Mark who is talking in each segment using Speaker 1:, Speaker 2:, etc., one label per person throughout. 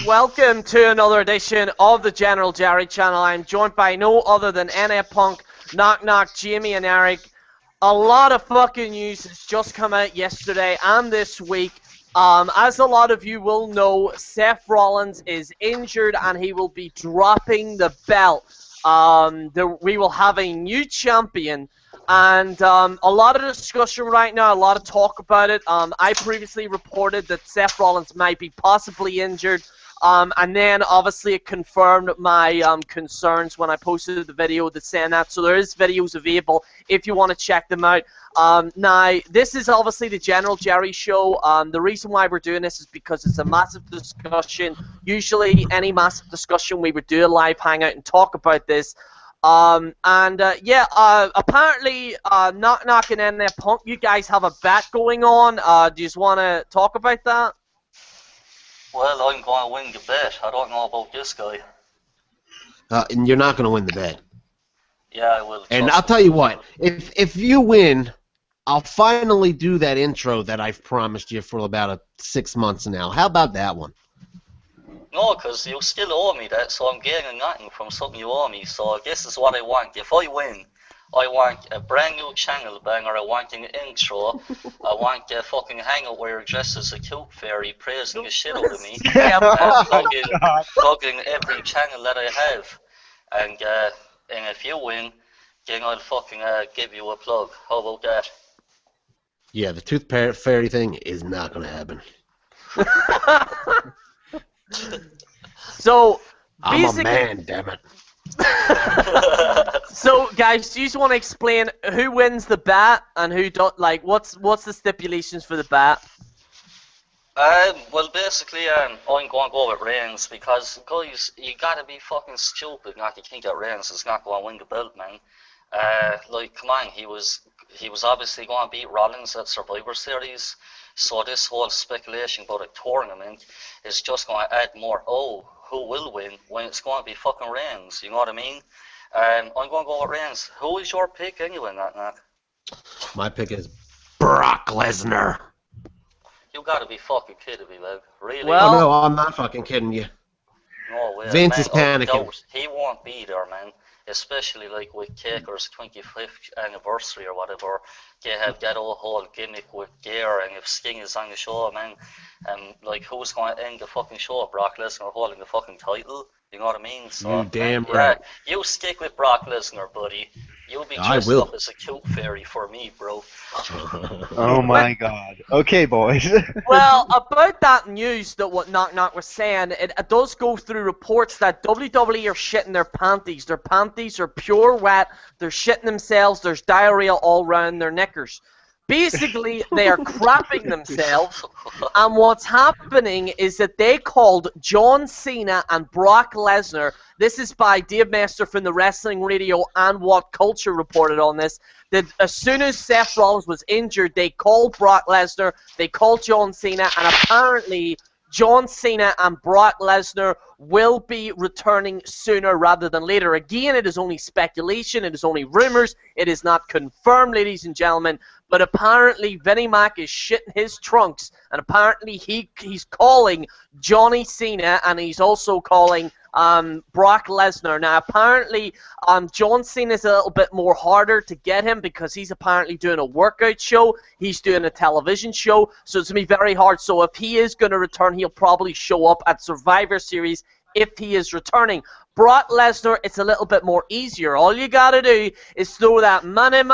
Speaker 1: Welcome to another edition of the General Gerry channel. I'm joined by no other than NF Punk, Knock Knock, Jamie and Eric. A lot of fucking news has just come out yesterday and this week. As a lot of you will know, Seth Rollins is injured and he will be dropping the belt. We will have a new champion. And a lot of discussion right now, a lot of talk about it. I previously reported that Seth Rollins might be possibly injured. And then obviously it confirmed my concerns when I posted the video that's saying that. So there is videos available if you want to check them out. Now, this is obviously the General Gerry show. The reason why we're doing this is because it's a massive discussion. Usually any massive discussion we would do a live hangout and talk about this. Apparently, Knock Knock and NF Punk, you guys have a bet going on. Do you just want to talk about that?
Speaker 2: Well, I'm going to win the bet. I don't know about this guy.
Speaker 3: And you're not going to win the bet.
Speaker 2: Yeah, I will.
Speaker 3: And I'll tell you what, if you win, I'll finally do that intro that I've promised you for about 6 months now. How about that one?
Speaker 2: No, because you still owe me that, so I'm getting nothing from something you owe me. So this is what I want. If I win, I want a brand new channel banger. I want an intro. I want a fucking hangout where you're dressed as a cute fairy praising the shit out of me. Plugging every channel that I have. And if you win, then I'll fucking give you a plug. How about that?
Speaker 3: Yeah, the tooth fairy thing is not going to happen.
Speaker 1: So,
Speaker 3: I'm a man, damn it.
Speaker 1: So, guys, do you just want to explain who wins the bet and who don't? Like, what's the stipulations for the bet?
Speaker 2: Well, basically, I'm going to go with Reigns because, guys, you gotta be fucking stupid not to think that Reigns is not going to win the belt, man. Like, come on, he was obviously going to beat Rollins at Survivor Series, so this whole speculation about a tournament is just going to add more, who will win, when it's going to be fucking Reigns, you know what I mean? I'm going to go with Reigns. Who is your pick anyway, Knock?
Speaker 3: My pick is Brock Lesnar.
Speaker 2: You gotta be fucking kidding me, man. Really?
Speaker 1: Well,
Speaker 3: no, I'm not fucking kidding you.
Speaker 2: No way.
Speaker 3: Vince
Speaker 2: man,
Speaker 3: is panicking.
Speaker 2: He won't be there, man. Especially like with Taker's 25th anniversary or whatever. They have that whole gimmick with Gerry, and if Sting is on the show, man, like who's going to end the fucking show? Brock Lesnar holding the fucking title? You know what I mean? So,
Speaker 3: you damn right.
Speaker 2: Yeah, you stick with Brock Lesnar, buddy. You'll be dressed up as a cute fairy for me, bro.
Speaker 4: Oh my god. Okay, boys.
Speaker 1: Well, about that news that what Knock Knock was saying, it does go through reports that WWE are shitting their panties. Their panties are pure wet. They're shitting themselves. There's diarrhea all around their knickers. Basically, they are crapping themselves, and what's happening is that they called John Cena and Brock Lesnar. This is by Dave Master from the Wrestling Radio and What Culture reported on this, that as soon as Seth Rollins was injured, they called Brock Lesnar, they called John Cena, and apparently John Cena and Brock Lesnar will be returning sooner rather than later. Again, it is only speculation, it is only rumors, it is not confirmed, ladies and gentlemen, but apparently Vinnie Mac is shitting his trunks, and apparently he's calling Johnny Cena, and he's also calling Brock Lesnar. Now, apparently, John Cena is a little bit more harder to get him because he's apparently doing a workout show. He's doing a television show, so it's going to be very hard. So if he is going to return, he'll probably show up at Survivor Series if he is returning. Brock Lesnar, it's a little bit more easier. All you got to do is throw that money at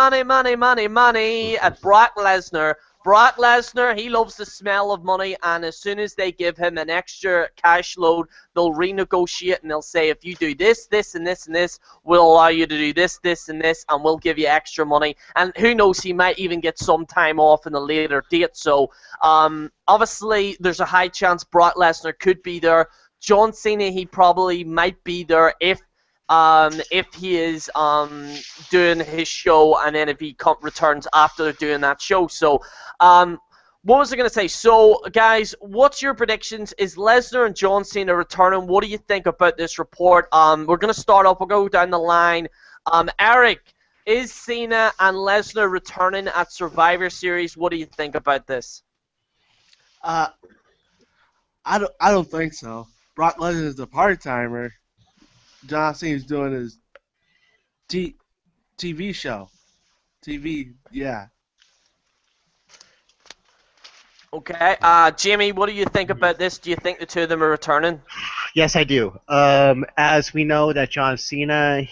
Speaker 1: Brock Lesnar. Brock Lesnar, he loves the smell of money, and as soon as they give him an extra cash load, they'll renegotiate, and they'll say, if you do this, this, and this, and this, we'll allow you to do this, this, and this, and we'll give you extra money. And who knows, he might even get some time off in a later date. So, obviously, there's a high chance Brock Lesnar could be there. John Cena, he probably might be there if he is doing his show, and then if he returns after doing that show. So, what was I going to say? So, guys, what's your predictions? Is Lesnar and John Cena returning? What do you think about this report? We're going to start off. We'll go down the line. Eric, is Cena and Lesnar returning at Survivor Series? What do you think about this?
Speaker 5: I don't think so. Brock Lesnar is a part-timer. John Cena's doing his TV show. TV, yeah.
Speaker 1: Okay. Jimmy, what do you think about this? Do you think the two of them are returning?
Speaker 4: Yes, I do. As we know that John Cena,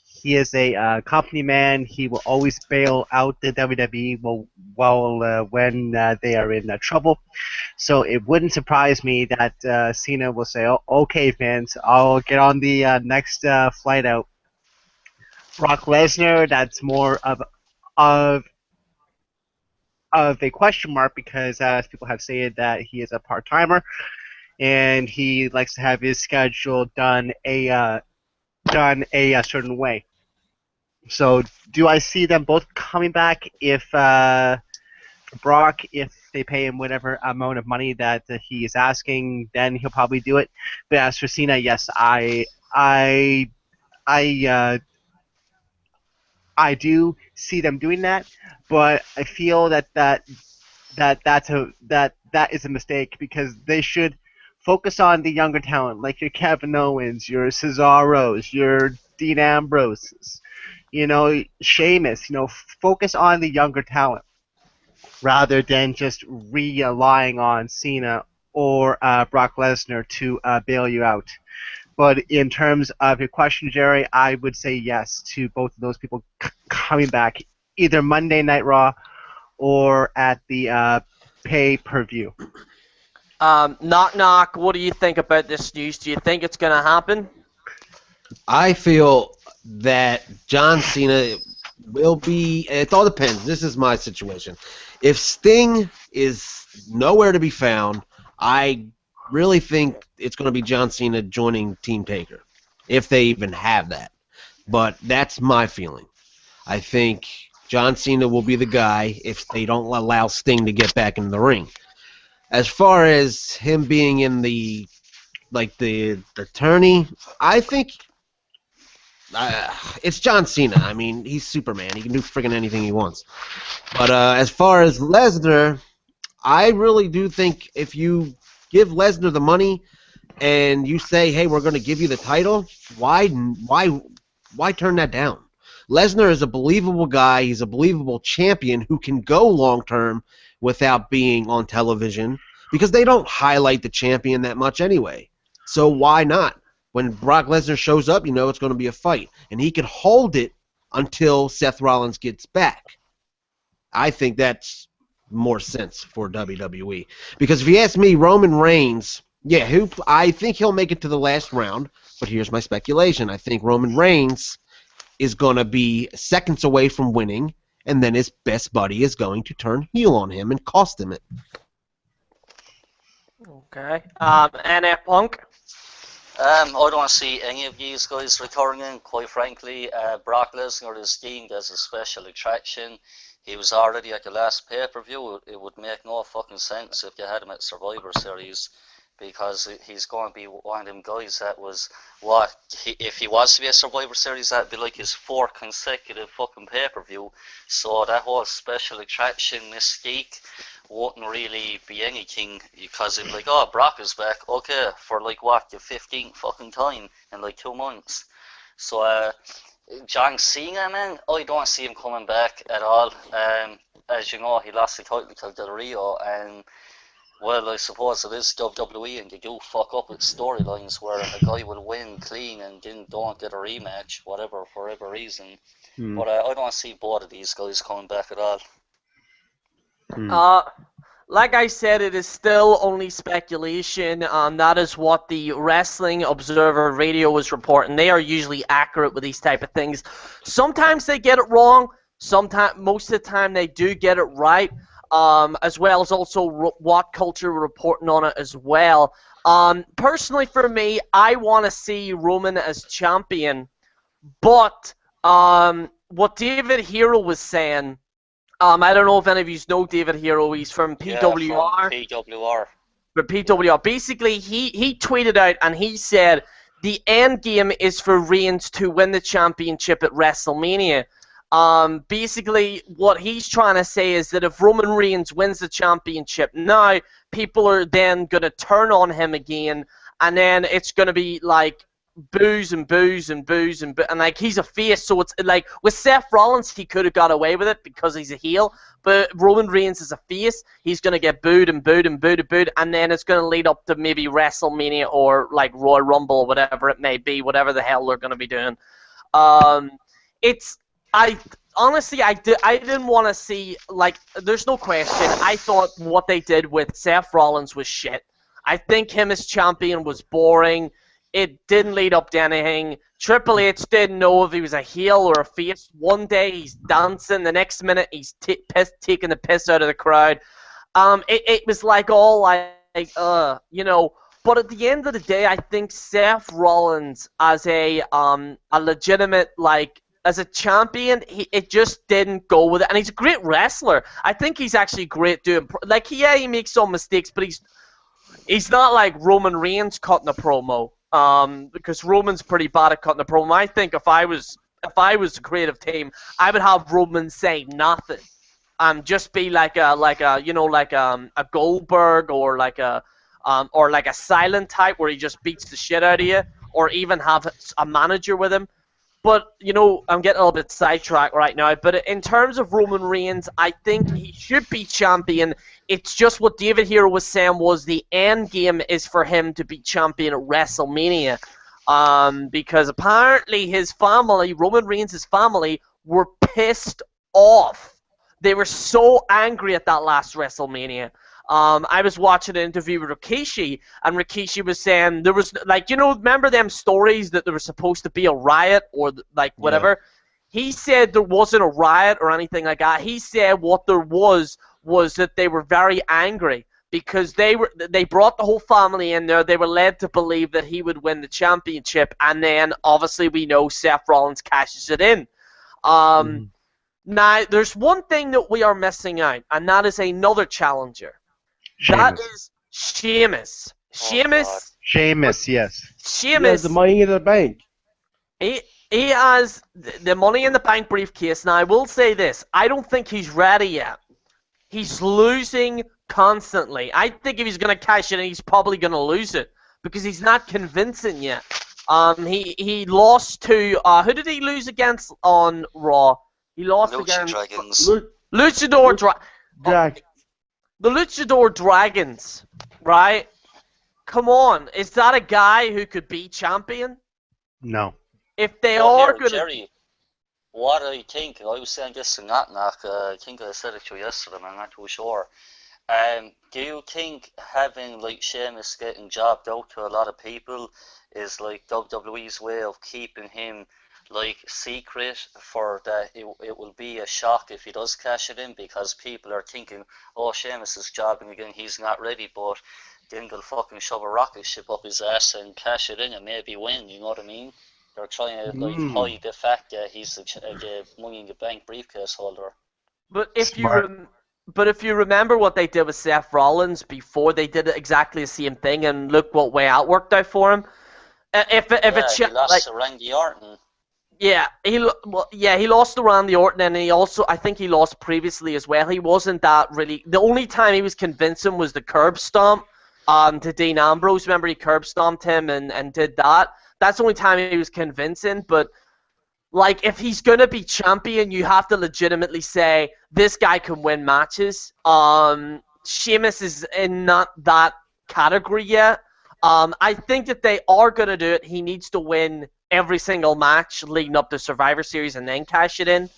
Speaker 4: he is a company man. He will always bail out the WWE when they are in trouble. So it wouldn't surprise me that Cena will say, "Oh, okay, fans, I'll get on the next flight out." Brock Lesnar, that's more of a question mark because, as people have said, that he is a part timer and he likes to have his schedule done a certain way. So, do I see them both coming back if Brock, if they pay him whatever amount of money that he is asking, then he'll probably do it. But as for Cena, yes, I do see them doing that, but I feel that is a mistake because they should focus on the younger talent, like your Kevin Owens, your Cesaros, your Dean Ambroses, Sheamus. Focus on the younger talent rather than just relying on Cena or Brock Lesnar to bail you out. But in terms of your question, Jerry, I would say yes to both of those people coming back, either Monday Night Raw or at the pay-per-view.
Speaker 1: Knock knock. What do you think about this news? Do you think it's gonna happen?
Speaker 3: I feel that John Cena will be. It all depends. This is my situation. If Sting is nowhere to be found, I really think it's going to be John Cena joining Team Taker, if they even have that. But that's my feeling. I think John Cena will be the guy if they don't allow Sting to get back in the ring. As far as him being in the attorney, I think it's John Cena. I mean, he's Superman. He can do friggin' anything he wants. But as far as Lesnar, I really do think if you give Lesnar the money and you say, hey, we're going to give you the title, why turn that down? Lesnar is a believable guy. He's a believable champion who can go long-term without being on television because they don't highlight the champion that much anyway. So why not? When Brock Lesnar shows up, you know it's going to be a fight. And he can hold it until Seth Rollins gets back. I think that's more sense for WWE. Because if you ask me, Roman Reigns, I think he'll make it to the last round. But here's my speculation. I think Roman Reigns is going to be seconds away from winning, and then his best buddy is going to turn heel on him and cost him it.
Speaker 1: Okay. NF Punk?
Speaker 2: I don't see any of these guys returning, quite frankly. Brock Lesnar is deemed as a special attraction. He was already at the last pay-per-view. It would make no fucking sense if you had him at Survivor Series, because he's going to be one of them guys that was if he was to be a Survivor Series, that'd be like his 4th consecutive fucking pay-per-view. So that whole special attraction mystique wouldn't really be anything, because it'd be like, oh, Brock is back, okay, for like what, the 15th fucking time in like 2 months. So John Cena, man, I don't see him coming back at all. As you know, he lost the title to Del Rio, and well, I suppose it is WWE, and they do fuck up with storylines where a guy will win clean and then don't get a rematch, whatever, for whatever reason. But I don't see both of these guys coming back at all.
Speaker 1: Like I said, it is still only speculation. That is what the Wrestling Observer Radio is reporting. They are usually accurate with these type of things. Sometimes they get it wrong. Most of the time they do get it right. As well as also what culture we're reporting on it as well. Personally, for me, I want to see Roman as champion. But what David Hero was saying. I don't know if any of you know David Hero. He's from PWR.
Speaker 2: Yeah, from PWR.
Speaker 1: But PWR. Basically, he tweeted out and he said the end game is for Reigns to win the championship at WrestleMania. Basically, what he's trying to say is that if Roman Reigns wins the championship now, people are then going to turn on him again, and then it's gonna be like booze and booze and booze and like he's a face, so it's like with Seth Rollins he could have got away with it because he's a heel, but Roman Reigns is a face, he's gonna get booed and booed and booed and booed, and then it's gonna lead up to maybe WrestleMania or like Royal Rumble, whatever it may be, whatever the hell they're gonna be doing. It's I honestly I didn't want to see, like, there's no question. I thought what they did with Seth Rollins was shit. I think him as champion was boring. It didn't lead up to anything. Triple H didn't know if he was a heel or a face. One day he's dancing, the next minute he's taking the piss out of the crowd. It was like all like you know. But at the end of the day, I think Seth Rollins as a legitimate, like, as a champion, it just didn't go with it. And he's a great wrestler. I think he's actually great doing, like, he makes some mistakes, but he's not like Roman Reigns cutting a promo. Because Roman's pretty bad at cutting a promo. I think if I was the creative team, I would have Roman say nothing, just be like a Goldberg or like a silent type where he just beats the shit out of you, or even have a manager with him. But, you know, I'm getting a little bit sidetracked right now. But in terms of Roman Reigns, I think he should be champion. It's just what David here was saying was the end game is for him to be champion at WrestleMania. Because apparently his family, Roman Reigns' family, were pissed off. They were so angry at that last WrestleMania. I was watching an interview with Rikishi, and Rikishi was saying there was, like, you know, remember them stories that there was supposed to be a riot or, like, whatever? Yeah. He said there wasn't a riot or anything like that. He said what there was that they were very angry because they brought the whole family in there. They were led to believe that he would win the championship, and then, obviously, we know Seth Rollins cashes it in. Now, there's one thing that we are missing out, and that is another challenger. That is Sheamus. Sheamus,
Speaker 4: yes.
Speaker 3: Sheamus. The Money in the Bank.
Speaker 1: He has the Money in the Bank briefcase. Now, I will say this. I don't think he's ready yet. He's losing constantly. I think if he's going to cash it in, he's probably going to lose it because he's not convincing yet. He lost to... who did he lose against on Raw? He lost against... Luchador Dragons. The Luchador Dragons, right? Come on, is that a guy who could be champion?
Speaker 4: No.
Speaker 1: If they are going to...
Speaker 2: Gerry, what I think, I was saying this to Knock, I think I said it to you yesterday, I'm not too sure. Do you think having, like, Sheamus getting jobbed out to a lot of people is, like, WWE's way of keeping him, like, secret for that it will be a shock if he does cash it in, because people are thinking, oh, Sheamus is jobbing again, he's not ready, but then they'll fucking shove a rocket ship up his ass and cash it in and maybe win, you know what I mean? They're trying to, like, hide the fact that he's the Money in the Bank briefcase holder.
Speaker 1: But if you remember what they did with Seth Rollins before, they did exactly the same thing, and look what way it worked out for him. He
Speaker 2: lost to Randy Orton.
Speaker 1: Yeah, he lost to Randy Orton, and I think he lost previously as well. He wasn't that really. The only time he was convincing was the curb stomp to Dean Ambrose. Remember, he curb stomped him and did that. That's the only time he was convincing. But, like, if he's gonna be champion, you have to legitimately say this guy can win matches. Sheamus is in not that category yet. I think that they are gonna do it. He needs to win every single match leading up to Survivor Series and then cash it in.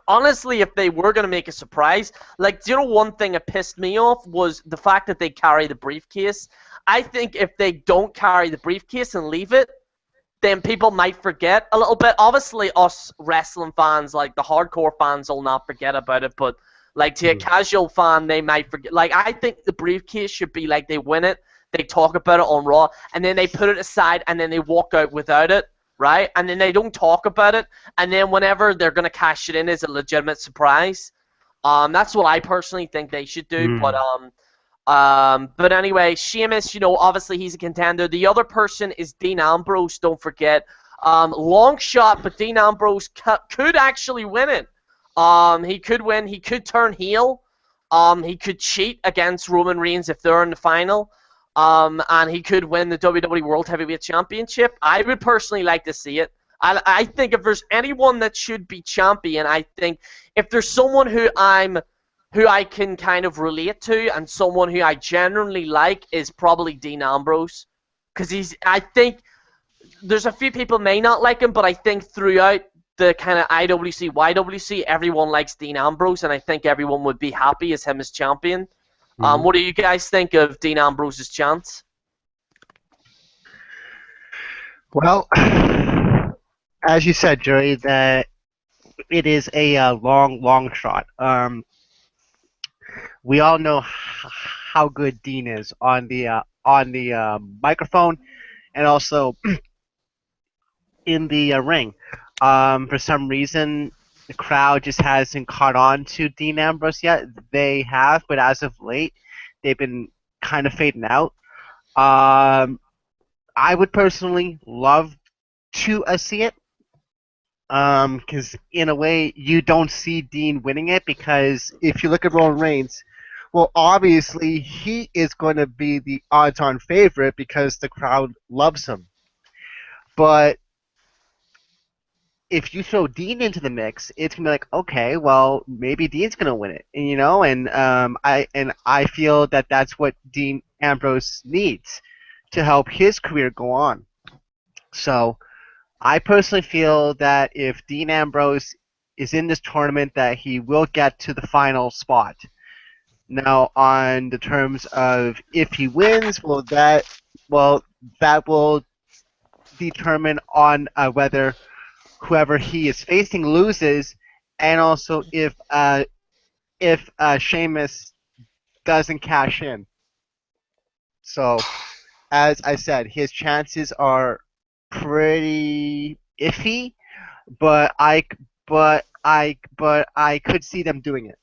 Speaker 1: Honestly, if they were going to make a surprise, like, do you know one thing that pissed me off was the fact that they carry the briefcase. I think if they don't carry the briefcase and leave it, then people might forget a little bit. Obviously, us wrestling fans, like the hardcore fans, will not forget about it, but like to a casual fan, they might forget. Like, I think the briefcase should be like they win it, they talk about it on Raw, and then they put it aside, and then they walk out without it, right? And then they don't talk about it, and then whenever they're going to cash it in as a legitimate surprise. That's what I personally think they should do, but anyway, Sheamus, you know, obviously he's a contender. The other person is Dean Ambrose, don't forget. Long shot, but Dean Ambrose could actually win it. He could win, he could turn heel, he could cheat against Roman Reigns if they're in the final. and he could win the WWE World Heavyweight Championship. I would personally like to see it. I think if there's anyone that should be champion, I think if there's someone who I can kind of relate to and someone who I genuinely like is probably Dean Ambrose, because I think there's a few people may not like him, but I think throughout the kind of IWC, YWC, everyone likes Dean Ambrose, and I think everyone would be happy as him as champion. What do you guys think of Dean Ambrose's chance?
Speaker 4: Well, as you said, Jerry, that it is a long, long shot. We all know how good Dean is on the microphone and also in the ring. For some reason, the crowd just hasn't caught on to Dean Ambrose yet. They have, but as of late, they've been kind of fading out. I would personally love to see it. Because in a way, you don't see Dean winning it because if you look at Roman Reigns, well, obviously he is going to be the odds-on favorite because the crowd loves him. But if you throw Dean into the mix, it's gonna be like, okay, well, maybe Dean's gonna win it, and I feel that that's what Dean Ambrose needs to help his career go on. So I personally feel that if Dean Ambrose is in this tournament, that he will get to the final spot. Now, on the terms of if he wins, that will determine on whether whoever he is facing loses, and also if Sheamus doesn't cash in. So, as I said, his chances are pretty iffy, but I could see them doing it.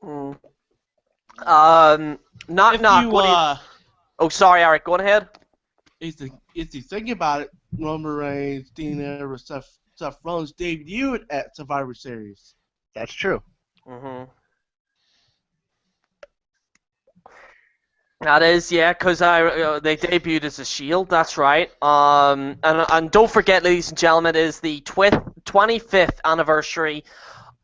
Speaker 1: Mm. Knock
Speaker 5: If
Speaker 1: knock.
Speaker 5: you
Speaker 1: What do you? Oh, sorry, Eric. Go ahead.
Speaker 5: if you think about it, Roman Reigns, Dean Ambrose, Seth Rollins debuted at Survivor Series.
Speaker 4: That's true.
Speaker 1: Mhm. That is, yeah, because they debuted as a Shield. That's right. And don't forget, ladies and gentlemen, it is the 25th anniversary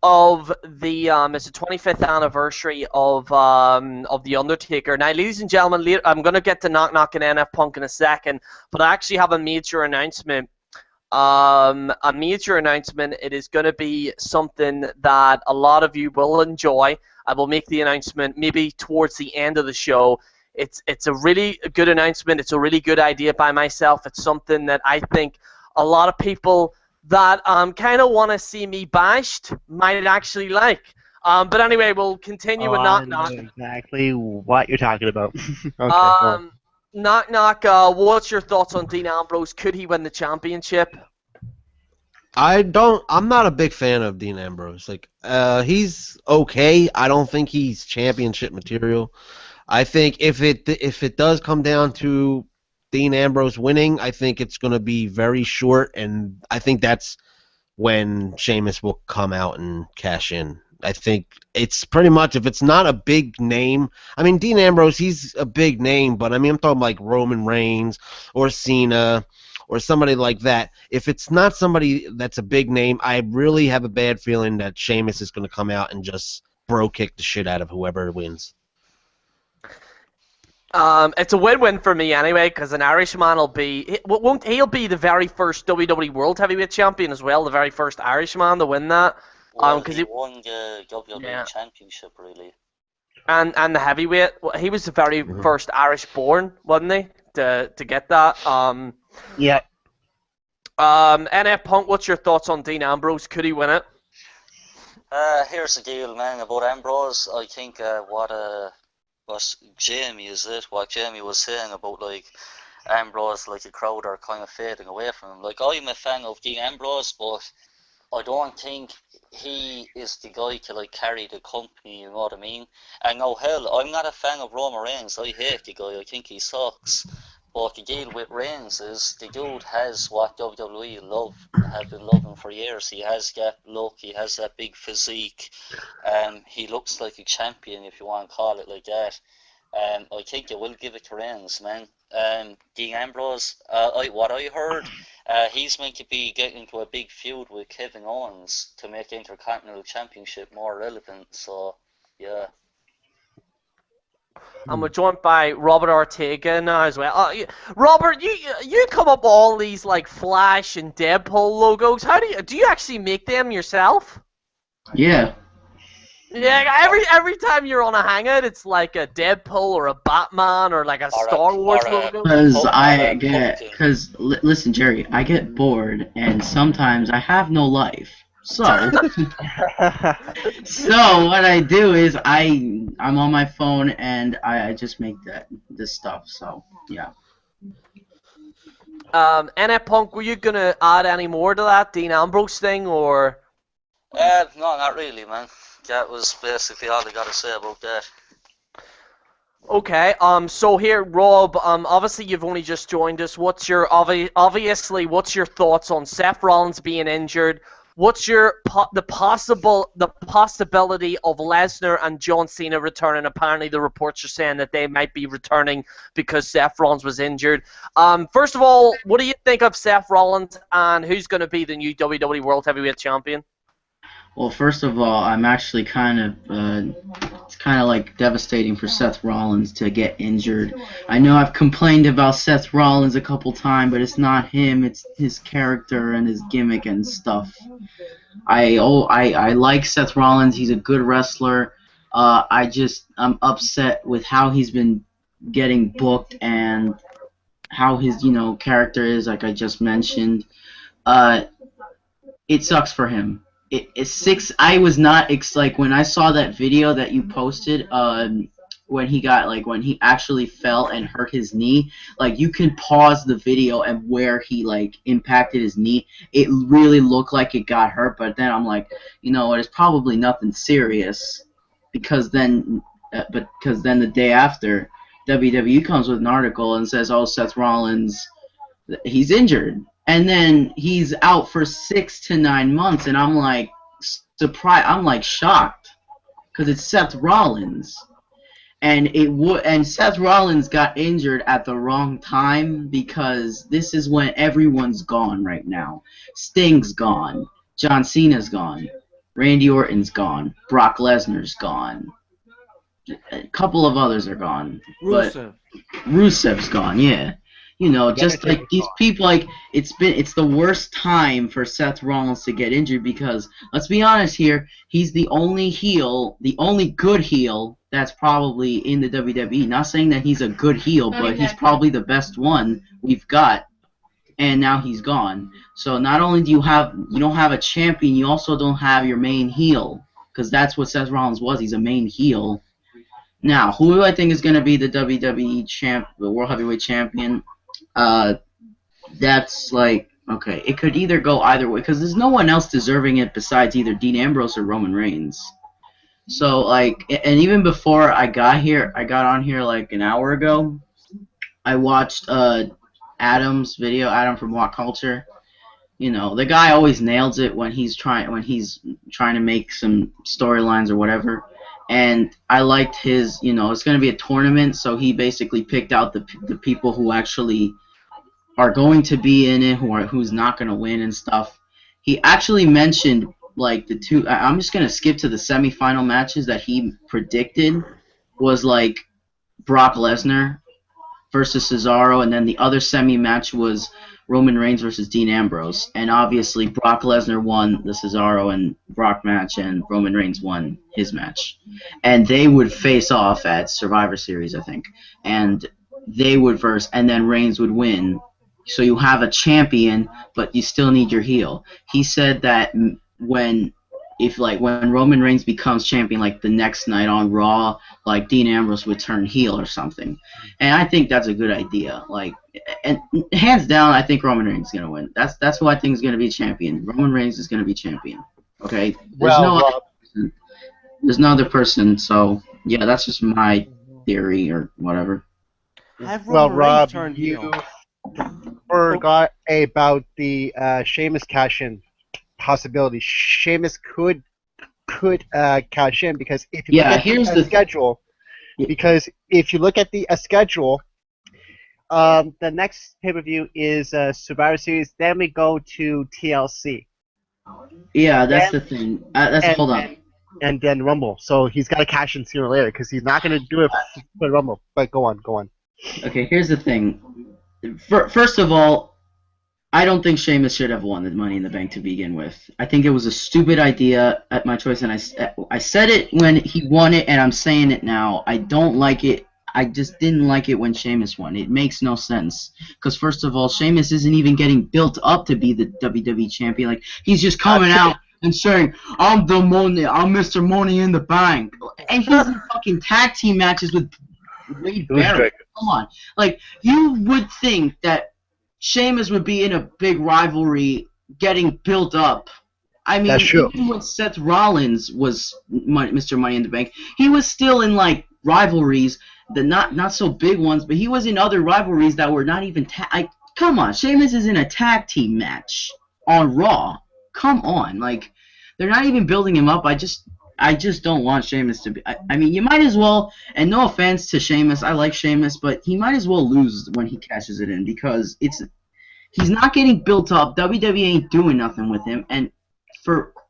Speaker 1: of it's the 25th anniversary of the Undertaker. Now, ladies and gentlemen, later, I'm gonna get to Knock Knock and NF Punk in a second, but I actually have a major announcement. A major announcement. It is going to be something that a lot of you will enjoy. I will make the announcement maybe towards the end of the show. It's a really good announcement. It's a really good idea by myself. It's something that I think a lot of people that kind of want to see me bashed might actually like. But anyway, we'll continue
Speaker 4: Oh,
Speaker 1: with
Speaker 4: I
Speaker 1: Knock
Speaker 4: know
Speaker 1: Knock.
Speaker 4: exactly what you're talking about. Okay, go on.
Speaker 1: Knock Knock. What's your thoughts on Dean Ambrose? Could he win the championship?
Speaker 3: I'm not a big fan of Dean Ambrose. Like, he's okay. I don't think he's championship material. I think if it does come down to Dean Ambrose winning, I think it's going to be very short, and I think that's when Sheamus will come out and cash in. I think it's pretty much if it's not a big name. I mean, Dean Ambrose, he's a big name, but I mean, I'm talking like Roman Reigns or Cena or somebody like that. If it's not somebody that's a big name, I really have a bad feeling that Sheamus is going to come out and just bro kick the shit out of whoever wins.
Speaker 1: It's a win-win for me anyway, because an Irishman he'll be the very first WWE World Heavyweight Champion as well, the very first Irishman to win that.
Speaker 2: Well,
Speaker 1: Because
Speaker 2: he won the WWE
Speaker 1: Yeah.
Speaker 2: Championship, really.
Speaker 1: and the heavyweight, he was the very first Irish-born, wasn't he, to get that.
Speaker 4: Yeah,
Speaker 1: NF Punk, what's your thoughts on Dean Ambrose? Could he win it?
Speaker 2: Here's the deal, man, about Ambrose. I think what Jamie was saying about, like, Ambrose, like, the crowd are kind of fading away from him. Like, I'm a fan of Dean Ambrose, but I don't think he is the guy to, like, carry the company, you know what I mean? And no, hell, I'm not a fan of Roman Reigns. I hate the guy. I think he sucks. But the deal with Reigns is the dude has what WWE have been loving for years. He has that look, he has that big physique. He looks like a champion, if you want to call it like that. I think it will give it to Reigns, man. Dean Ambrose, what I heard, he's meant to be getting into a big feud with Kevin Owens to make the Intercontinental Championship more relevant. So, yeah.
Speaker 1: And we're joined by Robert Ortega now as well. Robert, you come up with all these like Flash and Deadpool logos. How do you actually make them yourself?
Speaker 6: Yeah.
Speaker 1: Yeah, every time you're on a hangout, it's like a Deadpool or a Batman or like a Star Wars logo.
Speaker 6: Because listen, Jerry, I get bored and sometimes I have no life. So, so what I do is I'm on my phone and I just make this stuff. So yeah.
Speaker 1: NF Punk, were you gonna add any more to that Dean Ambrose thing or?
Speaker 2: No, not really, man. That was basically all I got to say about that.
Speaker 1: Okay, so here, Rob, obviously you've only just joined us. What's your what's your thoughts on Seth Rollins being injured? What's your the possibility of Lesnar and John Cena returning? Apparently, the reports are saying that they might be returning because Seth Rollins was injured. First of all, what do you think of Seth Rollins and who's going to be the new WWE World Heavyweight Champion?
Speaker 6: Well, first of all, I'm actually it's kind of like devastating for Seth Rollins to get injured. I know I've complained about Seth Rollins a couple times, but it's not him, it's his character and his gimmick and stuff. I like Seth Rollins, he's a good wrestler. I'm upset with how he's been getting booked and how his, character is, like I just mentioned. It sucks for him. I was not like when I saw that video that you posted when he actually fell and hurt his knee, like you can pause the video and where he like impacted his knee, it really looked like it got hurt, but then I'm like, it's probably nothing serious because then the day after WWE comes with an article and says, oh, Seth Rollins, he's injured. And then he's out for 6 to 9 months, and I'm like surprised. I'm like shocked because it's Seth Rollins, and Seth Rollins got injured at the wrong time because this is when everyone's gone right now. Sting's gone, John Cena's gone, Randy Orton's gone, Brock Lesnar's gone, a couple of others are gone, but Rusev's gone. Yeah. Just like these people, like it's the worst time for Seth Rollins to get injured because let's be honest here, he's the only good heel that's probably in the WWE. Not saying that he's a good heel, but he's probably the best one we've got, and now he's gone. So not only you don't have a champion, you also don't have your main heel because that's what Seth Rollins was. He's a main heel. Now, who do I think is going to be the WWE the World Heavyweight Champion? That's like, okay, it could either go either way because there's no one else deserving it besides either Dean Ambrose or Roman Reigns. So like, and even before I got on here like an hour ago, I watched Adam's video, Adam from What Culture. The guy always nails it when he's trying to make some storylines or whatever. And I liked his, it's going to be a tournament, so he basically picked out the people who actually are going to be in it, who's not going to win and stuff. He actually mentioned like the two. I'm just going to skip to the semifinal matches that he predicted was like Brock Lesnar versus Cesaro, and then the other semi match was Roman Reigns versus Dean Ambrose, and obviously Brock Lesnar won the Cesaro and Brock match, and Roman Reigns won his match, and they would face off at Survivor Series, I think, and they would verse, and then Reigns would win. So you have a champion, but you still need your heel. He said that when Roman Reigns becomes champion, like the next night on Raw, like Dean Ambrose would turn heel or something. And I think that's a good idea. Like, and hands down, I think Roman Reigns is gonna win. That's who I think is gonna be champion. Roman Reigns is gonna be champion. Okay. There's no other person. So yeah, that's just my theory or whatever.
Speaker 4: Well, Rob, you forgot about the Sheamus cash-in possibility. Sheamus could cash in because if you look at the schedule, Because if you look at the schedule, the next pay-per-view is Survivor Series. Then we go to TLC.
Speaker 6: Yeah, that's
Speaker 4: And,
Speaker 6: the thing.
Speaker 4: and,
Speaker 6: Hold on.
Speaker 4: and then Rumble. So he's got to cash in sooner or later because he's not going to do it for Rumble. But go on.
Speaker 6: Okay, here's the thing. First of all, I don't think Sheamus should have won the Money in the Bank to begin with. I think it was a stupid idea at my choice, and I said it when he won it, and I'm saying it now. I don't like it. I just didn't like it when Sheamus won. It makes no sense. Because first of all, Sheamus isn't even getting built up to be the WWE champion. Like, he's just coming out and saying, I'm Mr. Money in the Bank. And he's in fucking tag team matches with Wade Barrett. Come on. Like, you would think that Sheamus would be in a big rivalry getting built up. I mean,
Speaker 4: That's true.
Speaker 6: even when Seth Rollins was Mr. Money in the Bank, he was still in, like, rivalries, the not so big ones, but he was in other rivalries that were not even come on, Sheamus is in a tag team match on Raw. Come on, like, they're not even building him up. I just don't want Sheamus to be. I mean, you might as well, and no offense to Sheamus, I like Sheamus, but he might as well lose when he cashes it in because he's not getting built up. WWE ain't doing nothing with him, and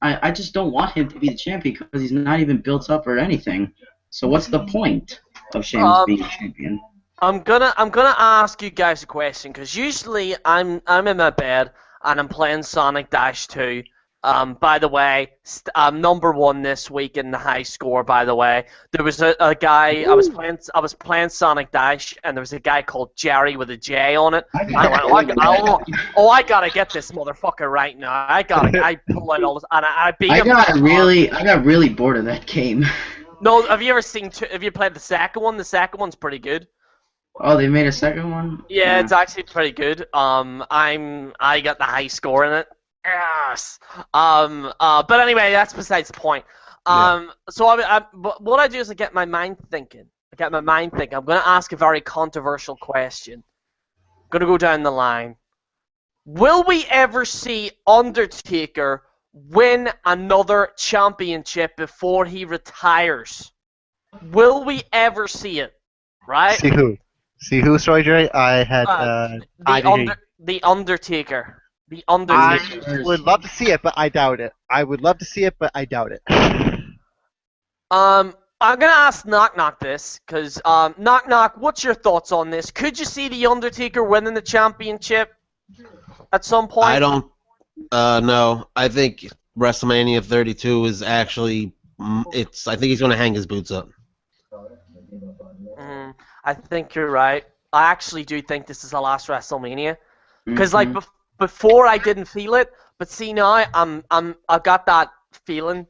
Speaker 6: I just don't want him to be the champion because he's not even built up or anything. So what's the point of Sheamus being champion?
Speaker 1: I'm gonna ask you guys a question because usually I'm in my bed and I'm playing Sonic Dash 2. By the way, I'm number 1 this week in the high score. By the way, there was a guy I was playing Sonic Dash, and there was a guy called Gerry with a J on it. And I went, I gotta get this motherfucker right now. I pulled out all this, and I beat him.
Speaker 6: I got really bored of that game.
Speaker 1: No, have you played the second one? The second one's pretty good.
Speaker 6: Oh, they made a second one?
Speaker 1: Yeah, it's actually pretty good. I got the high score in it. Yes. But anyway, that's besides the point. So what I do is I get my mind thinking. I'm going to ask a very controversial question. I'm going to go down the line. Will we ever see Undertaker win another championship before he retires? Will we ever see it? Right?
Speaker 4: See who? Sorry, Jerry. I had
Speaker 1: the Undertaker. The Undertaker.
Speaker 4: I would love to see it, but I doubt it.
Speaker 1: I'm gonna ask Knock Knock this, because Knock Knock, what's your thoughts on this? Could you see the Undertaker winning the championship at some point?
Speaker 3: I don't know. I think WrestleMania 32 is actually I think he's gonna hang his boots up.
Speaker 1: I think you're right. I actually do think this is the last WrestleMania, because like before I didn't feel it, but see now I got that feeling.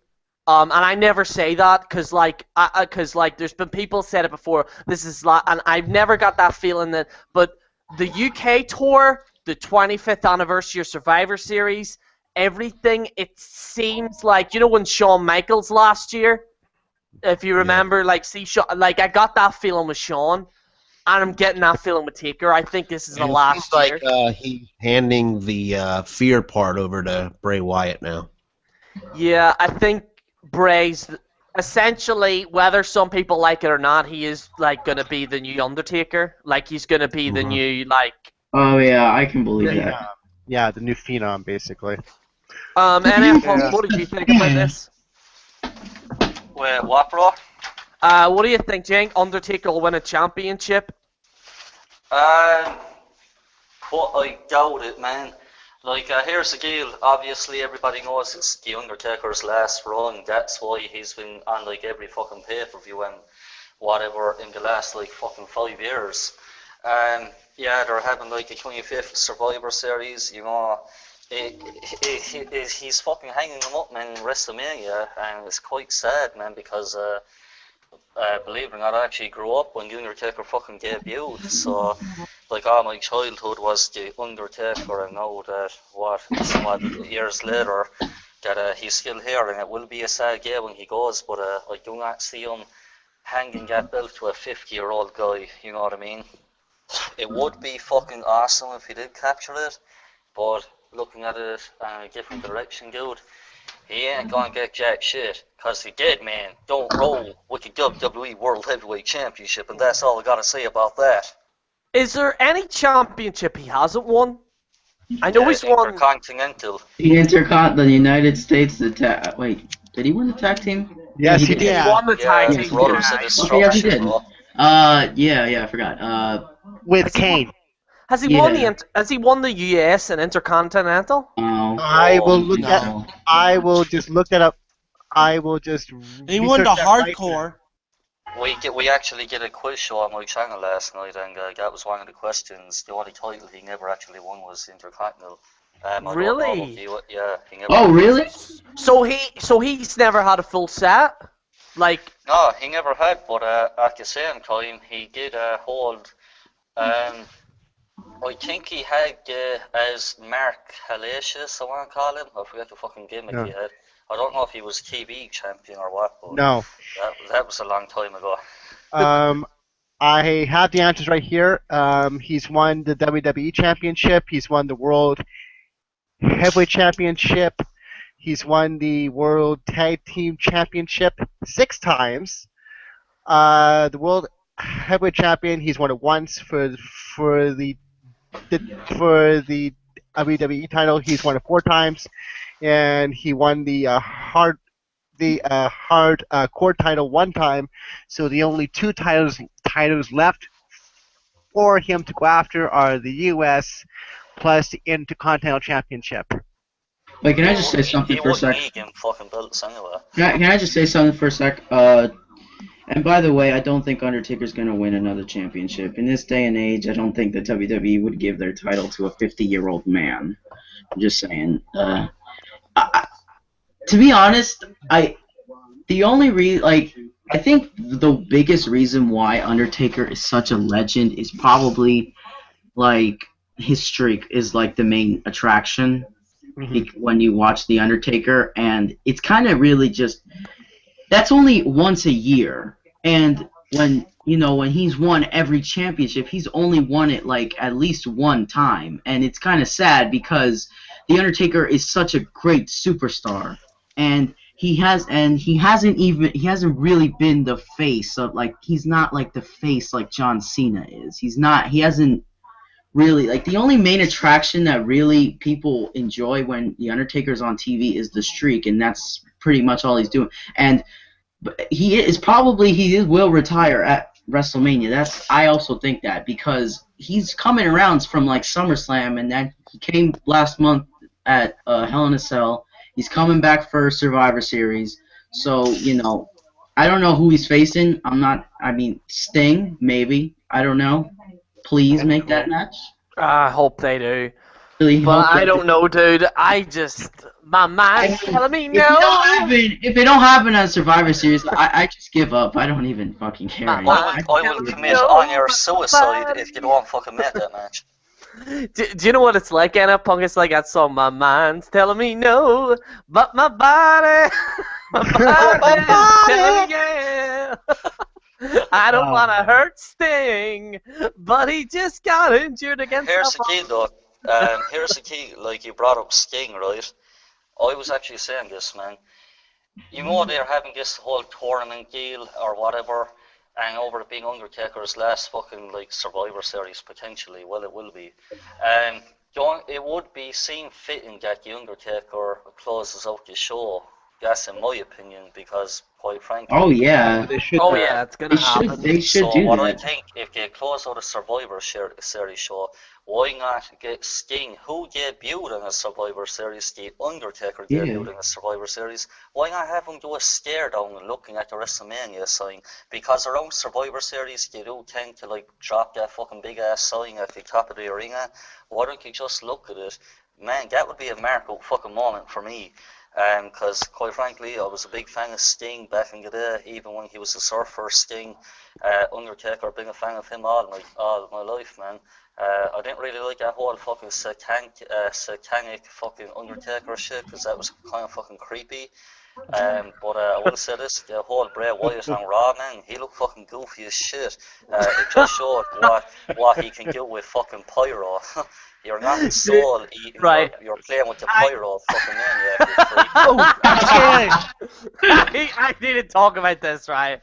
Speaker 1: And I never say that because there's been people said it before. And I've never got that feeling that. But the UK tour, the 25th anniversary of Survivor Series, everything. It seems like when Shawn Michaels last year, if you remember, I got that feeling with Shawn. And I'm getting that feeling with Taker. I think this is the last year.
Speaker 3: He's handing the fear part over to Bray Wyatt now.
Speaker 1: Yeah, I think Bray's essentially, whether some people like it or not, he is going to be the new Undertaker. He's going to be the new
Speaker 6: Oh yeah, I can believe that.
Speaker 4: Yeah, the new Phenom, basically.
Speaker 1: NF, what did you think about this?
Speaker 2: Wait, what, bro?
Speaker 1: What do you think, Jake? Undertaker will win a championship?
Speaker 2: But I doubt it, man. Here's the deal. Obviously, everybody knows it's the Undertaker's last run. That's why he's been on every fucking pay-per-view and whatever in the last fucking 5 years. Yeah, they're having the 25th Survivor Series. He's fucking hanging them up, man, in WrestleMania, and it's quite sad, man, because believe it or not, I actually grew up when the Undertaker fucking debuted. So, all my childhood was the Undertaker, and now that what years later that he's still here, and it will be a sad day when he goes. But I do not see him hanging that belt to a 50-year-old guy. You know what I mean? It would be fucking awesome if he did capture it, but looking at it in a different direction, dude. he ain't gonna get jack shit, cause the dead man don't roll with the WWE World Heavyweight Championship, and that's all I gotta say about that.
Speaker 1: Is there any championship he hasn't won? I know he's won.
Speaker 2: Intercontinental.
Speaker 6: The United States, wait, did he win the tag team?
Speaker 4: Yes, he
Speaker 1: He
Speaker 4: did.
Speaker 1: won the tag
Speaker 6: Yes,
Speaker 1: team.
Speaker 6: he
Speaker 2: brothers
Speaker 6: did.
Speaker 2: in his
Speaker 6: Okay, yes, he
Speaker 2: structure,
Speaker 6: did.
Speaker 2: bro.
Speaker 6: Yeah, I forgot.
Speaker 4: With
Speaker 1: Has he
Speaker 4: Kane.
Speaker 1: Has he
Speaker 6: Yeah.
Speaker 1: won Has he won the US and Intercontinental?
Speaker 4: I will look at.
Speaker 5: No.
Speaker 4: I will just look that up. I will just.
Speaker 5: He won the
Speaker 4: research that right
Speaker 5: hardcore.
Speaker 2: We actually did a quiz show on my channel last night, and that was one of the questions. The only title he never actually won was Intercontinental. I don't know
Speaker 1: Really?
Speaker 2: if he never.
Speaker 6: Oh, really?
Speaker 1: So he's never had a full set? Like,
Speaker 2: No, he never had, but at the same time, he did hold. I think he had as Mark Hellacious, I want to call him. I forget the fucking gimmick
Speaker 4: Yeah.
Speaker 2: he had. I don't know if he was TV champion or what, but
Speaker 4: No.
Speaker 2: that was a long time ago.
Speaker 4: I have the answers right here. He's won the WWE Championship. He's won the World Heavyweight Championship. He's won the World Tag Team Championship 6 times. The World Heavyweight Champion. He's won it once for the WWE title. He's won it 4 times, and he won the hard core title 1 time. So the only 2 titles left for him to go after are the U.S. plus the Intercontinental Championship.
Speaker 6: Wait, can I just say something
Speaker 2: He
Speaker 6: for a
Speaker 2: wouldn't
Speaker 6: sec?
Speaker 2: need him fucking belts anyway.
Speaker 6: Can I just say something for a sec? And by the way, I don't think Undertaker's gonna win another championship. In this day and age, I don't think the WWE would give their title to a 50-year-old man. I'm just saying. To be honest, I think the biggest reason why Undertaker is such a legend is probably like his streak is like the main attraction when you watch The Undertaker, and it's kind of really just that's only once a year, and when he's won every championship, he's only won it like at least one time, and it's kind of sad because The Undertaker is such a great superstar, and he hasn't really been the face of, like, he's not like the face like John Cena is. He hasn't really, like, the only main attraction that really people enjoy when The Undertaker's on TV is the streak, and that's pretty much all he's doing. And he will retire at WrestleMania. I also think that because he's coming around from like SummerSlam, and then he came last month at Hell in a Cell. He's coming back for Survivor Series. So, I don't know who he's facing. Sting, maybe. I don't know. Please make that match.
Speaker 1: I hope they do.
Speaker 6: Really
Speaker 1: But
Speaker 6: hope
Speaker 1: I
Speaker 6: that-
Speaker 1: don't know, dude. My mind's telling me no.
Speaker 6: If it don't happen on Survivor Series, I just give up. I don't even fucking care.
Speaker 1: My
Speaker 6: anymore.
Speaker 1: mind-
Speaker 2: I will commit on-air suicide if you don't fucking make that match.
Speaker 1: Do you know what it's like, Anna Punk? It's like that song, my mind's telling me no, but my body, my body's telling me yeah. I don't want to hurt Sting, but he just got injured against
Speaker 2: Here's the key, though. Here's the key. Like, you brought up Sting, right? I was actually saying this, man. You know they're having this whole tournament deal or whatever, and over it being Undertaker's last fucking like Survivor Series potentially. Well, it will be. It would be seen fitting that the Undertaker closes out the show. That's in my opinion, because quite frankly.
Speaker 6: Oh yeah.
Speaker 1: Oh yeah, it's gonna happen.
Speaker 6: They should
Speaker 2: So
Speaker 6: do
Speaker 2: what
Speaker 6: that.
Speaker 2: I think, if they close out a Survivor Series show, why not get Sting, who debuted in a Survivor Series, the Undertaker debuted in a Survivor Series, why not have him do a stare down and looking at the WrestleMania sign? Because around Survivor Series, they do tend to like drop that fucking big ass sign at the top of the arena. Why don't you just look at it? Man, that would be a mark-out fucking moment for me. Because quite frankly, I was a big fan of Sting back in the day, even when he was a Surfer. Sting, Undertaker, being a fan of him all my life, man. I didn't really like that whole fucking satanic fucking Undertaker shit, because that was kind of fucking creepy. But I will say this: the whole Bray Wyatt on Raw, man, he looked fucking goofy as shit. It just showed what he can do with fucking pyro. You're not soul eating.
Speaker 1: Right.
Speaker 2: You're playing with the pyro, fucking maniac. You freak.
Speaker 5: Oh, okay.
Speaker 1: I need to talk about this, right?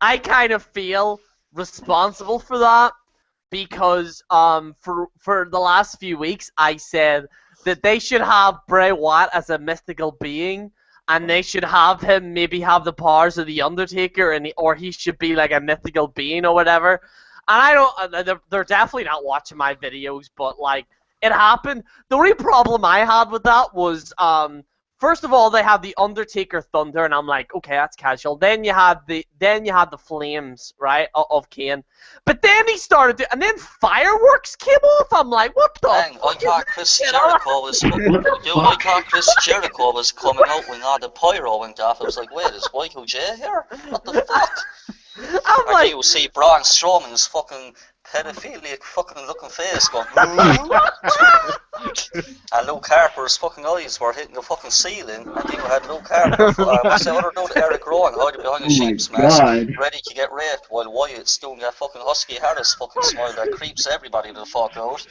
Speaker 1: I kind of feel responsible for that because for the last few weeks I said that they should have Bray Wyatt as a mythical being, and they should have him maybe have the powers of the Undertaker, or he should be like a mythical being or whatever. And I don't, they're definitely not watching my videos, but like it happened. The only problem I had with that was first of all, they had the Undertaker Thunder, and I'm like, okay, that's casual. Then you had the flames, right, of Kane. But then he started to, and then fireworks came off. I'm like, what the?
Speaker 2: Dang, I thought Chris Jericho was. I thought Chris Jericho was coming out when all the pyro went off. I was like, wait, is Michael J here? What the fuck?
Speaker 1: I'm
Speaker 2: I
Speaker 1: like,
Speaker 2: think you see Braun Strowman's fucking pedophilic fucking looking face going. And Luke Harper's fucking eyes were hitting the fucking ceiling. And then you had Luke Harper, what's the other dude, Eric Rowan, hiding behind a sheep's mask, ready to get raped, while Wyatt's doing that fucking Husky Harris fucking smile that creeps everybody the fuck out.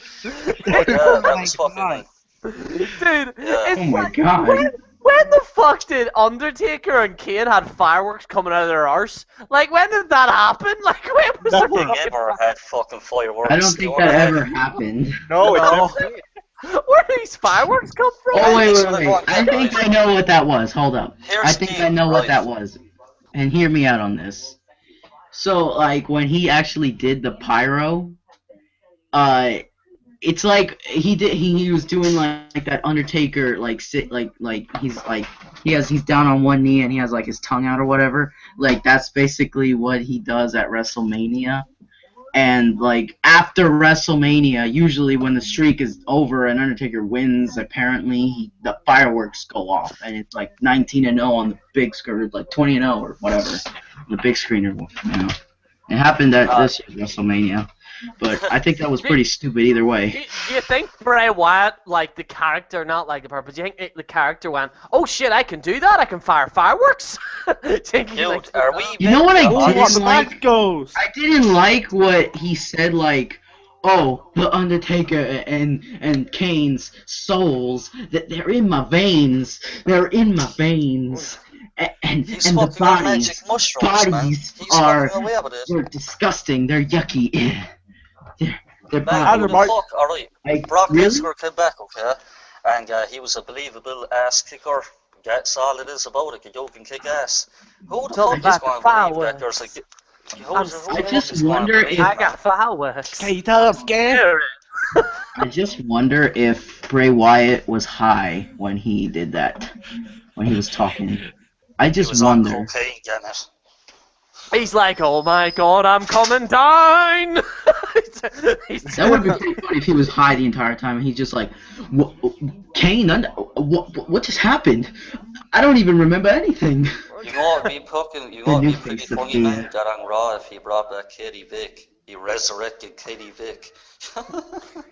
Speaker 2: But that was fucking.
Speaker 1: dude,
Speaker 2: Yeah.
Speaker 1: it's
Speaker 6: Oh my
Speaker 1: like,
Speaker 6: god.
Speaker 1: when the fuck did Undertaker and Kane had fireworks coming out of their arse? Like, when did that happen? Like, when was
Speaker 5: Never.
Speaker 1: there
Speaker 2: Nothing ever had fucking fireworks.
Speaker 6: I don't think that ever happened.
Speaker 4: No, it's
Speaker 1: No.
Speaker 4: never.
Speaker 1: Where did these fireworks come from?
Speaker 6: Oh, wait.
Speaker 2: Listen, everyone,
Speaker 6: I think I know what that was. Hold up.
Speaker 2: Here's
Speaker 6: I think
Speaker 2: the
Speaker 6: I know what
Speaker 2: right.
Speaker 6: that was. And hear me out on this. So, like, when he actually did the pyro, it's like he was doing like that Undertaker he's down on one knee and he has like his tongue out or whatever. Like that's basically what he does at WrestleMania. And like after WrestleMania, usually when the streak is over and Undertaker wins, apparently the fireworks go off and it's like 19-0 on the big screen, like 20-0 or whatever, the big screen or you know. It happened at this year's WrestleMania. But I think that was pretty stupid either way.
Speaker 1: Do you think Bray Wyatt, like the character, not like the purpose, do you think the character went, oh shit, I can do that, I can fire fireworks?
Speaker 2: Dude, are we?
Speaker 6: You know what I
Speaker 5: Oh,
Speaker 6: didn't
Speaker 5: the
Speaker 6: like?
Speaker 5: match goes.
Speaker 6: I didn't like what he said, like, oh, the Undertaker and Kane's souls, that they're in my veins. They're in my veins. And
Speaker 2: He's
Speaker 6: the
Speaker 2: fucking on
Speaker 6: bodies,
Speaker 2: magic mushrooms, man.
Speaker 6: bodies
Speaker 2: He's
Speaker 6: are,
Speaker 2: fucking away with it.
Speaker 6: they're disgusting. They're yucky. They're
Speaker 2: Man, who
Speaker 6: bodies.
Speaker 2: the fuck? Alright,
Speaker 6: Like,
Speaker 2: Brock
Speaker 6: really?
Speaker 2: Lesnar came back, okay? And he was a believable ass kicker. That's all it is about it. You can kick ass. Who the
Speaker 1: Talk
Speaker 2: fuck is
Speaker 1: about
Speaker 2: going
Speaker 1: the
Speaker 2: to believe that
Speaker 1: fireworks.
Speaker 2: there's like...
Speaker 6: I just wonder if-
Speaker 1: I got fireworks.
Speaker 5: Can you tell us, Gan?
Speaker 6: I just wonder if Bray Wyatt was high when he did that, when he was talking. I
Speaker 2: He
Speaker 6: just
Speaker 2: was on
Speaker 6: wonder.
Speaker 2: cocaine, getting it.
Speaker 1: He's like, oh my god, I'm coming down!
Speaker 6: That would be pretty funny if he was high the entire time and he's just like, Kane, what just happened? I don't even remember anything.
Speaker 2: You know what would be fucking... You know what would be pretty funny, man? That on Raw, if he brought back Katie Vick. He resurrected Katie Vick.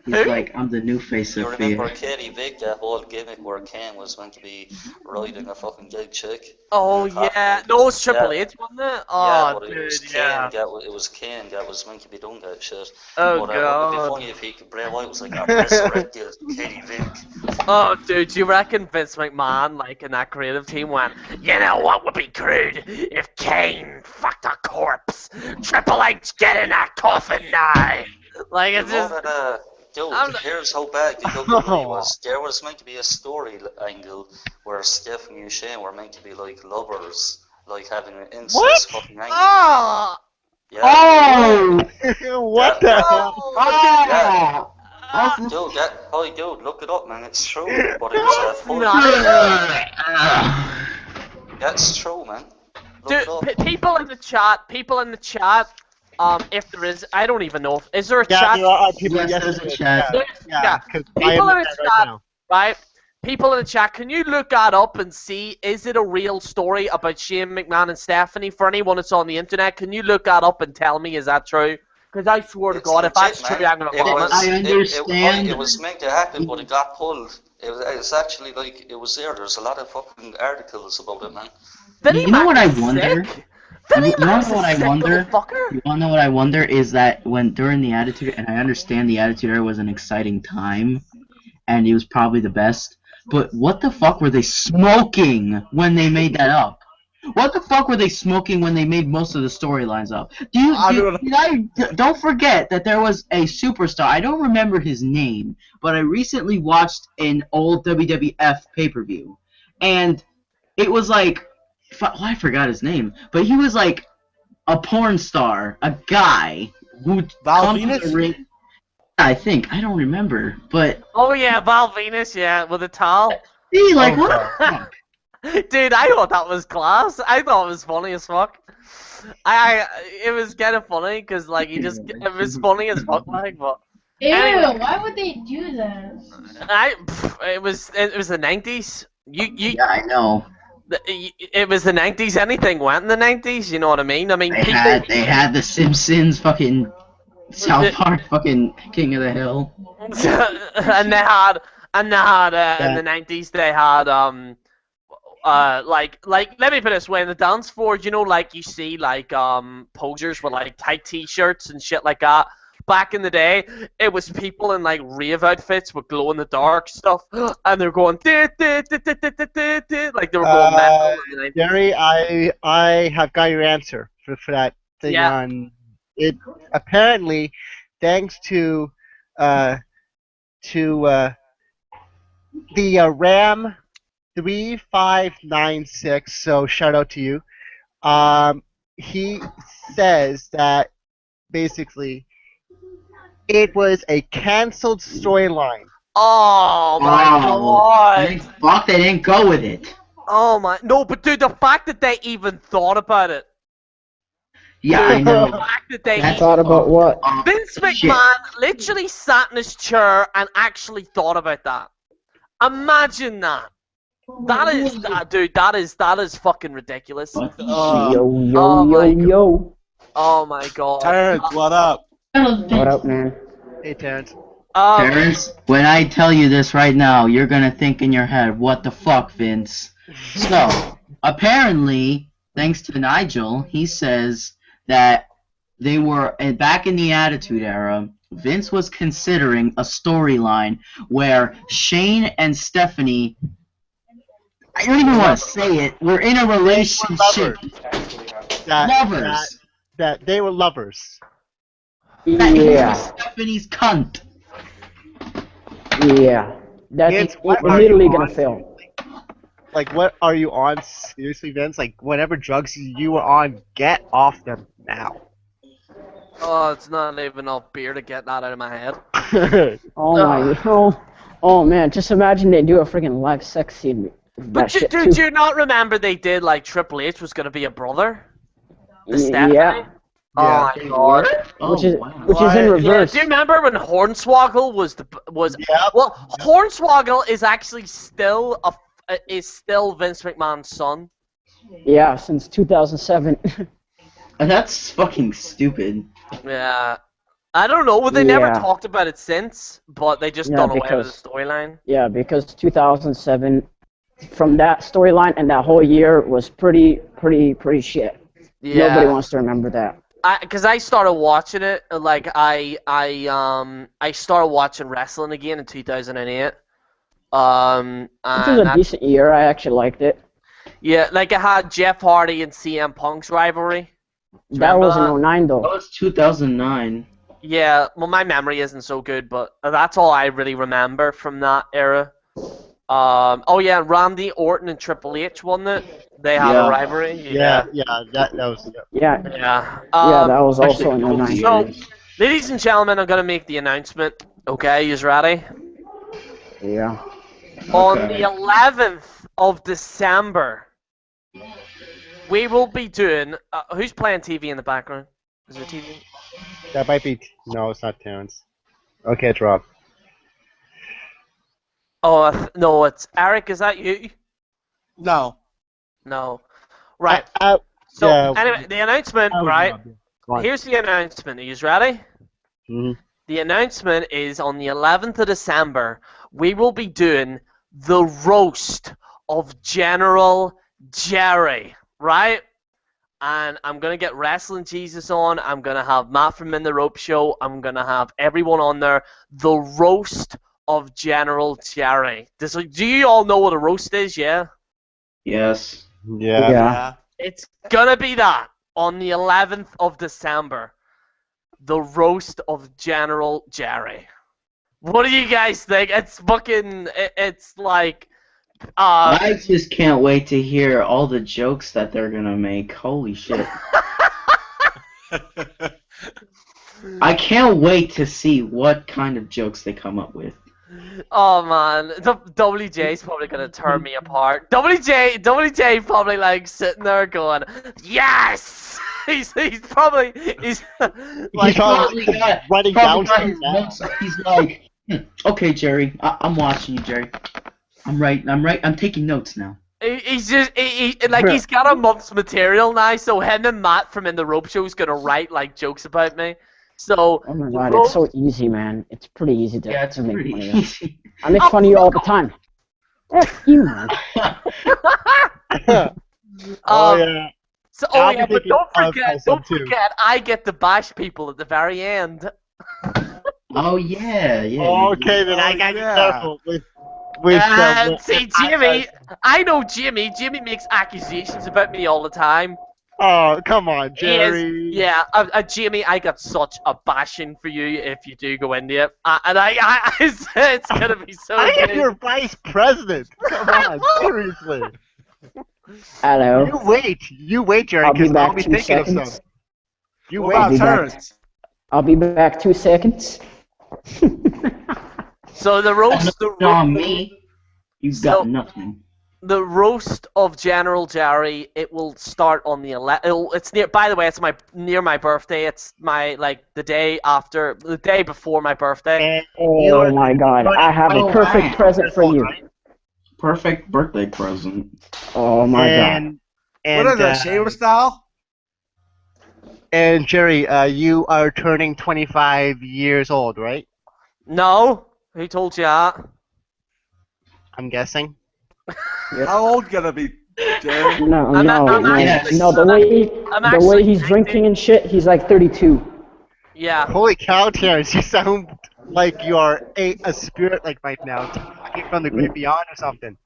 Speaker 6: He's like, I'm the new face
Speaker 2: You
Speaker 6: of
Speaker 2: remember
Speaker 6: fear.
Speaker 2: Katie Vick, that whole gimmick where Kane was meant to be riding a fucking gay chick?
Speaker 1: Oh yeah, no, it's Triple H, wasn't it?
Speaker 2: Yeah,
Speaker 1: Oh,
Speaker 2: but it
Speaker 1: dude,
Speaker 2: was Kane.
Speaker 1: yeah.
Speaker 2: It was Kane that was meant to be doing that shit.
Speaker 1: Oh
Speaker 2: But it would be
Speaker 1: god.
Speaker 2: funny if he could. Bray Wyatt was like, I resurrected Katie Vick.
Speaker 1: Oh, dude, do you reckon Vince McMahon, like in that creative team, went, you know what would be crude if Kane fucked a corpse? Triple H, get in that coffin now! Like,
Speaker 2: You
Speaker 1: it's
Speaker 2: know
Speaker 1: just.
Speaker 2: that, dude,
Speaker 1: I'm-
Speaker 2: here's how bad the WWE was. There was meant to be a story angle where Stephanie and Shane were meant to be like lovers, like having an incest fucking angle.
Speaker 1: Oh!
Speaker 2: Yeah.
Speaker 6: Oh!
Speaker 4: What the hell?
Speaker 2: Yeah.
Speaker 6: Oh!
Speaker 2: Dude, dude, look it up, man. It's true. But it was a full. That's true, man. Look
Speaker 1: Dude,
Speaker 2: it up.
Speaker 1: people in the chat, if there is, I don't even know if, is there a
Speaker 4: Yeah,
Speaker 1: chat?
Speaker 4: there are people.
Speaker 6: Yes,
Speaker 4: Yes,
Speaker 6: there's a
Speaker 4: there is.
Speaker 6: chat.
Speaker 4: Yeah, because I
Speaker 1: People
Speaker 4: am
Speaker 1: in
Speaker 4: in
Speaker 1: the
Speaker 4: that
Speaker 1: chat,
Speaker 4: right now.
Speaker 1: right? People in the chat, can you look that up and see, is it a real story about Shane McMahon and Stephanie? For anyone that's on the internet, can you look that up and tell me, is that true? Because I swear to
Speaker 2: It's
Speaker 1: God, if
Speaker 2: legit,
Speaker 1: that's true,
Speaker 2: man.
Speaker 1: I'm gonna
Speaker 2: It
Speaker 1: vomit.
Speaker 2: was.
Speaker 6: I understand.
Speaker 2: It was meant to happen, but it got pulled. It's actually like it was there. There's a lot of fucking articles about it, man.
Speaker 1: Vinnie
Speaker 6: You know
Speaker 1: Mac
Speaker 6: what I
Speaker 1: is
Speaker 6: wonder?
Speaker 1: sick. Vinnie
Speaker 6: You
Speaker 1: Mac's
Speaker 6: wanna know what
Speaker 1: a
Speaker 6: I
Speaker 1: sick
Speaker 6: wonder?
Speaker 1: little fucker.
Speaker 6: You wanna know what I wonder is that when during the Attitude, and I understand the Attitude Era was an exciting time, and he was probably the best, but what the fuck were they smoking when they made that up? What the fuck were they smoking when they made most of the storylines up? Don't forget that there was a superstar. I don't remember his name, but I recently watched an old WWF pay-per-view, and it was like, I forgot his name, but he was like a porn star, a guy who
Speaker 5: Val
Speaker 6: come to the
Speaker 5: Venus?
Speaker 6: ring. I think I don't remember, but
Speaker 1: Oh yeah, Val Venus, yeah, with a towel.
Speaker 6: see, like
Speaker 5: Oh,
Speaker 6: what
Speaker 5: God.
Speaker 6: the fuck?
Speaker 1: Dude, I thought that was class. I thought it was funny as fuck. It was kind of funny because like it was funny as fuck, like, but
Speaker 7: Ew,
Speaker 1: Anyway.
Speaker 7: why would they do that?
Speaker 1: it was the 90s.
Speaker 6: Yeah, I know.
Speaker 1: It was the 90s. Anything went in the 90s. You know what I mean? I mean,
Speaker 6: They had the Simpsons, fucking South Park, fucking King of the Hill.
Speaker 1: and they had in the 90s they had like let me put it this way, in the dance floor, you know, like you see like posers with like tight t-shirts and shit like that. Back in the day, it was people in like rave outfits with glow in the dark stuff, and they're going like they were going metal in the 90s.
Speaker 4: Gerry, I have got your answer for that thing
Speaker 1: Yeah.
Speaker 4: on it. Apparently, thanks to the Ram 3596. So shout out to you. He says that basically it was a canceled storyline.
Speaker 1: Oh my god!
Speaker 6: Fuck, they didn't go with it.
Speaker 1: Oh my no, but dude, the fact that they even thought about it.
Speaker 6: Yeah, I
Speaker 1: The
Speaker 6: know.
Speaker 1: fact that they
Speaker 6: That's-
Speaker 1: even,
Speaker 8: Thought about what?
Speaker 1: Vince
Speaker 6: Shit.
Speaker 1: McMahon literally sat in his chair and actually thought about that. Imagine that. That is, dude. That is fucking ridiculous.
Speaker 8: Yo,
Speaker 1: oh
Speaker 8: yo,
Speaker 1: my
Speaker 8: yo, yo.
Speaker 1: Oh my god.
Speaker 5: Terrence, what up?
Speaker 8: What up, man?
Speaker 4: Hey, Terrence.
Speaker 6: Terrence, when I tell you this right now, you're gonna think in your head, what the fuck, Vince? So, apparently, thanks to Nigel, he says that they were, back in the Attitude Era, Vince was considering a storyline where Shane and Stephanie, I don't even want to say it, were in a relationship. Lovers.
Speaker 4: That they were lovers.
Speaker 6: That he
Speaker 8: Yeah,
Speaker 6: was Stephanie's cunt.
Speaker 8: yeah. That's
Speaker 4: Vince, what are
Speaker 8: literally
Speaker 4: you
Speaker 8: gonna
Speaker 4: on?
Speaker 8: fail.
Speaker 4: Like, what are you on? Seriously, Vince? Like, whatever drugs you were on, get off them now.
Speaker 1: Oh, it's not even enough beer to get that out of my head.
Speaker 8: Oh my, oh man, just imagine they do a freaking live sex scene. with
Speaker 1: But
Speaker 8: That shit
Speaker 1: do
Speaker 8: too.
Speaker 1: you not remember they did like Triple H was gonna be a brother? The Stephanie?
Speaker 8: Yeah,
Speaker 1: Oh my god.
Speaker 8: which is
Speaker 6: wow.
Speaker 8: which is in
Speaker 5: Why-
Speaker 8: reverse.
Speaker 1: Do you remember when Hornswoggle was
Speaker 4: Yep.
Speaker 1: well, Hornswoggle is actually still Vince McMahon's son.
Speaker 8: Yeah, since 2007.
Speaker 6: That's fucking stupid.
Speaker 1: Yeah. I don't know, they never
Speaker 8: Yeah.
Speaker 1: talked about it since, but they just
Speaker 8: Yeah,
Speaker 1: done away with
Speaker 8: because-
Speaker 1: the storyline.
Speaker 8: Yeah, because 2007, from that storyline and that whole year was pretty shit.
Speaker 1: Yeah.
Speaker 8: Nobody wants to remember that.
Speaker 1: Because I started watching it, like I started watching wrestling again in 2008.
Speaker 8: It was a decent year. I actually liked it.
Speaker 1: Yeah, like it had Jeff Hardy and CM Punk's rivalry.
Speaker 8: That
Speaker 1: remember
Speaker 8: was in
Speaker 1: that?
Speaker 8: 09
Speaker 6: That
Speaker 8: though.
Speaker 6: was 2009.
Speaker 1: Yeah, well, my memory isn't so good, but that's all I really remember from that era. Oh yeah, Randy Orton and Triple H won it. They had
Speaker 6: Yeah.
Speaker 1: a rivalry.
Speaker 4: Yeah, that was.
Speaker 8: Yeah,
Speaker 1: Yeah.
Speaker 8: yeah, that was also in 09.
Speaker 1: So, ladies and gentlemen, I'm gonna make the announcement. Okay, you ready?
Speaker 8: Yeah.
Speaker 1: On
Speaker 6: Okay.
Speaker 1: the 11th of December, we will be doing. Who's playing TV in the background? Is there TV?
Speaker 4: That might be. No, it's not Terrence. Okay, it's Rob.
Speaker 1: Oh no, it's Eric. Is that you?
Speaker 5: No.
Speaker 1: No. Right.
Speaker 4: Uh,
Speaker 1: So
Speaker 4: yeah,
Speaker 1: anyway, the announcement,
Speaker 4: that was
Speaker 1: right?
Speaker 4: Rob, yeah.
Speaker 1: here's the announcement. Are you ready?
Speaker 4: Mhm.
Speaker 1: The announcement is on the 11th of December, we will be doing the roast of General Gerry, right? And I'm going to get Wrestling Jesus on. I'm going to have Matt from In the Rope Show. I'm going to have everyone on there. The roast of General Gerry. Do you all know what a roast is, yeah?
Speaker 6: Yes.
Speaker 4: Yeah.
Speaker 5: Yeah.
Speaker 1: It's going to be that on the 11th of December. The roast of General Gerry. What do you guys think? It's fucking. It's like.
Speaker 6: I just can't wait to hear all the jokes that they're gonna make. Holy shit. I can't wait to see what kind of jokes they come up with.
Speaker 1: Oh man, WJ's probably gonna tear me apart. WJ probably like sitting there going, yes. He's probably like
Speaker 4: He's probably writing down
Speaker 6: his
Speaker 4: stuff now.
Speaker 6: notes. He's like, okay, Gerry, I'm watching you, Gerry. I'm taking notes now.
Speaker 1: he's just he's got a month's material now. So him and Matt from In the Rope Show is gonna write like jokes about me. So
Speaker 8: Oh my god, it's so easy, man. It's pretty easy to,
Speaker 6: Yeah, it's
Speaker 8: to make
Speaker 6: pretty
Speaker 8: fun of you.
Speaker 6: easy.
Speaker 8: I make fun of you all the time. F you, man.
Speaker 4: Oh yeah.
Speaker 1: So,
Speaker 4: I'll be
Speaker 1: but
Speaker 4: thinking
Speaker 1: don't
Speaker 4: of
Speaker 1: forget,
Speaker 4: myself, too.
Speaker 1: I get to bash people at the very end.
Speaker 6: Oh yeah.
Speaker 4: Okay, then I gotta be
Speaker 5: yeah.
Speaker 4: careful with
Speaker 1: See, Jimmy, I know Jimmy. Jimmy makes accusations about me all the time.
Speaker 4: Oh, come on,
Speaker 1: He is-
Speaker 4: Gerry.
Speaker 1: yeah, Jimmy, I got such a bashing for you if you do go into it, and it's gonna be so
Speaker 4: I am
Speaker 1: good.
Speaker 4: your vice president. Come on, seriously.
Speaker 8: Hello.
Speaker 4: You wait, Gerry,
Speaker 8: I'll be
Speaker 4: because I'll
Speaker 8: back
Speaker 4: be
Speaker 8: 2
Speaker 4: thinking of
Speaker 8: seconds.
Speaker 4: some. You
Speaker 5: What
Speaker 4: wait.
Speaker 5: about
Speaker 8: be back.
Speaker 5: turrets?
Speaker 8: I'll be back 2 seconds.
Speaker 1: So the roast,
Speaker 6: On me, you've
Speaker 1: So-
Speaker 6: got nothing.
Speaker 1: the roast of General Gerry, it will start on the 11th. It's near. By the way, it's near my birthday. It's the day before my birthday.
Speaker 4: And you
Speaker 8: Oh
Speaker 4: are
Speaker 8: my god, I have a
Speaker 6: Oh,
Speaker 8: perfect
Speaker 6: wow.
Speaker 8: present for you.
Speaker 6: Perfect birthday present.
Speaker 8: Oh my god.
Speaker 4: and
Speaker 5: What is that, shaver style?
Speaker 4: And Gerry, you are turning 25 years old, right?
Speaker 1: No, who told you that?
Speaker 4: I'm guessing.
Speaker 5: How old gonna be, Gerry?
Speaker 8: No,
Speaker 1: I'm
Speaker 8: no,
Speaker 1: not-
Speaker 8: no,
Speaker 6: actually-
Speaker 8: no. The
Speaker 1: I'm
Speaker 8: way
Speaker 1: actually
Speaker 8: he's
Speaker 1: 19.
Speaker 8: drinking and shit, he's like 32.
Speaker 1: Yeah.
Speaker 4: Holy cow, Terrence, you sound like you are a spirit like right now, talking from the great beyond or something.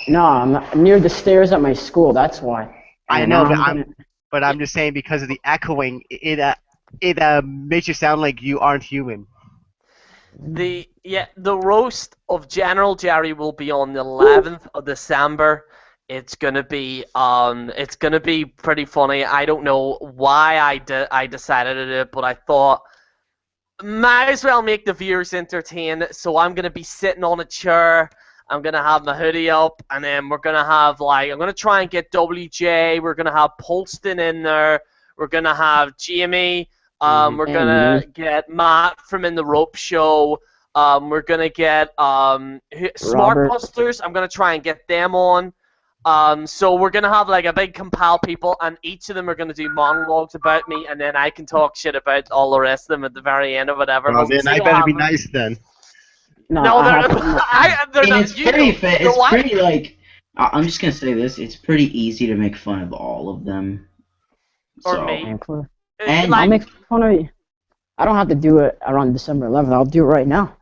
Speaker 8: No, I'm near the stairs at my school. That's why.
Speaker 4: I
Speaker 8: And
Speaker 4: know,
Speaker 8: now
Speaker 4: but
Speaker 8: gonna-
Speaker 4: I'm just saying because of the echoing, it makes you sound like you aren't human.
Speaker 1: The roast of General Gerry will be on the 11th of December. It's gonna be pretty funny. I don't know why I decided to do it, but I thought might as well make the viewers entertained. So I'm gonna be sitting on a chair. I'm gonna have my hoodie up, and then we're gonna have I'm gonna try and get WJ. We're gonna have Polston in there. We're gonna have Jamie. We're gonna get Matt from In the Rope Show. We're gonna get Smart
Speaker 8: Robert.
Speaker 1: Busters. I'm gonna try and get them on. So we're gonna have like a big compile people, and each of them are gonna do monologues about me, and then I can talk shit about all the rest of them at the very end or whatever.
Speaker 4: Well,
Speaker 1: We'll
Speaker 4: then I
Speaker 1: see what
Speaker 4: better be
Speaker 1: happens.
Speaker 4: nice then.
Speaker 1: No,
Speaker 8: I
Speaker 1: they're,
Speaker 8: have to-
Speaker 1: they're
Speaker 6: And
Speaker 1: not.
Speaker 6: it's pretty fair.
Speaker 1: you know
Speaker 6: It's
Speaker 1: what?
Speaker 6: pretty like. I'm just gonna say this. It's pretty easy to make fun of all of them.
Speaker 1: Or
Speaker 6: So,
Speaker 1: me.
Speaker 8: Man, cool.
Speaker 6: And
Speaker 8: I'll make fun of you. I don't have to do it around December 11th. I'll do it right now.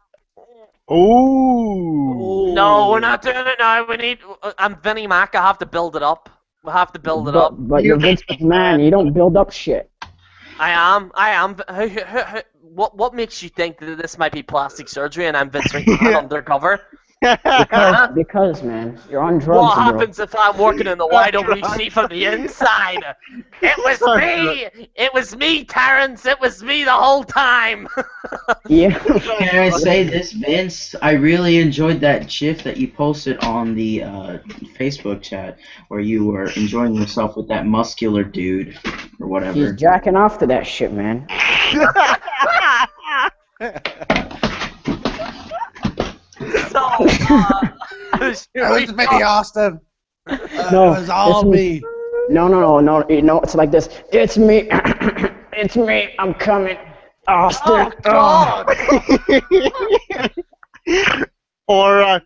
Speaker 4: Ooh.
Speaker 1: No, we're not doing it now. We need. I'm Vinnie Mac. I have to build it up. We have to build it up.
Speaker 8: But you're Vince McMahon. You don't build up shit.
Speaker 1: I am. What makes you think that this might be plastic surgery and I'm Vince McMahon undercover?
Speaker 8: Because, man, you're on drugs,
Speaker 1: What
Speaker 8: bro.
Speaker 1: happens if I'm working in the YWC from the inside? It was me! It was me, Terrence! It was me the whole time!
Speaker 8: Yeah.
Speaker 6: can I say this, Vince? I really enjoyed that GIF that you posted on the Facebook chat where you were enjoying yourself with that muscular dude or whatever.
Speaker 8: He's jacking off to that shit, man.
Speaker 1: So,
Speaker 5: It was Vinny Austin.
Speaker 8: No,
Speaker 5: It was all
Speaker 8: it's
Speaker 5: me.
Speaker 8: No, it's like this. It's me. It's me. I'm coming. Austin.
Speaker 1: Oh, God!
Speaker 4: Or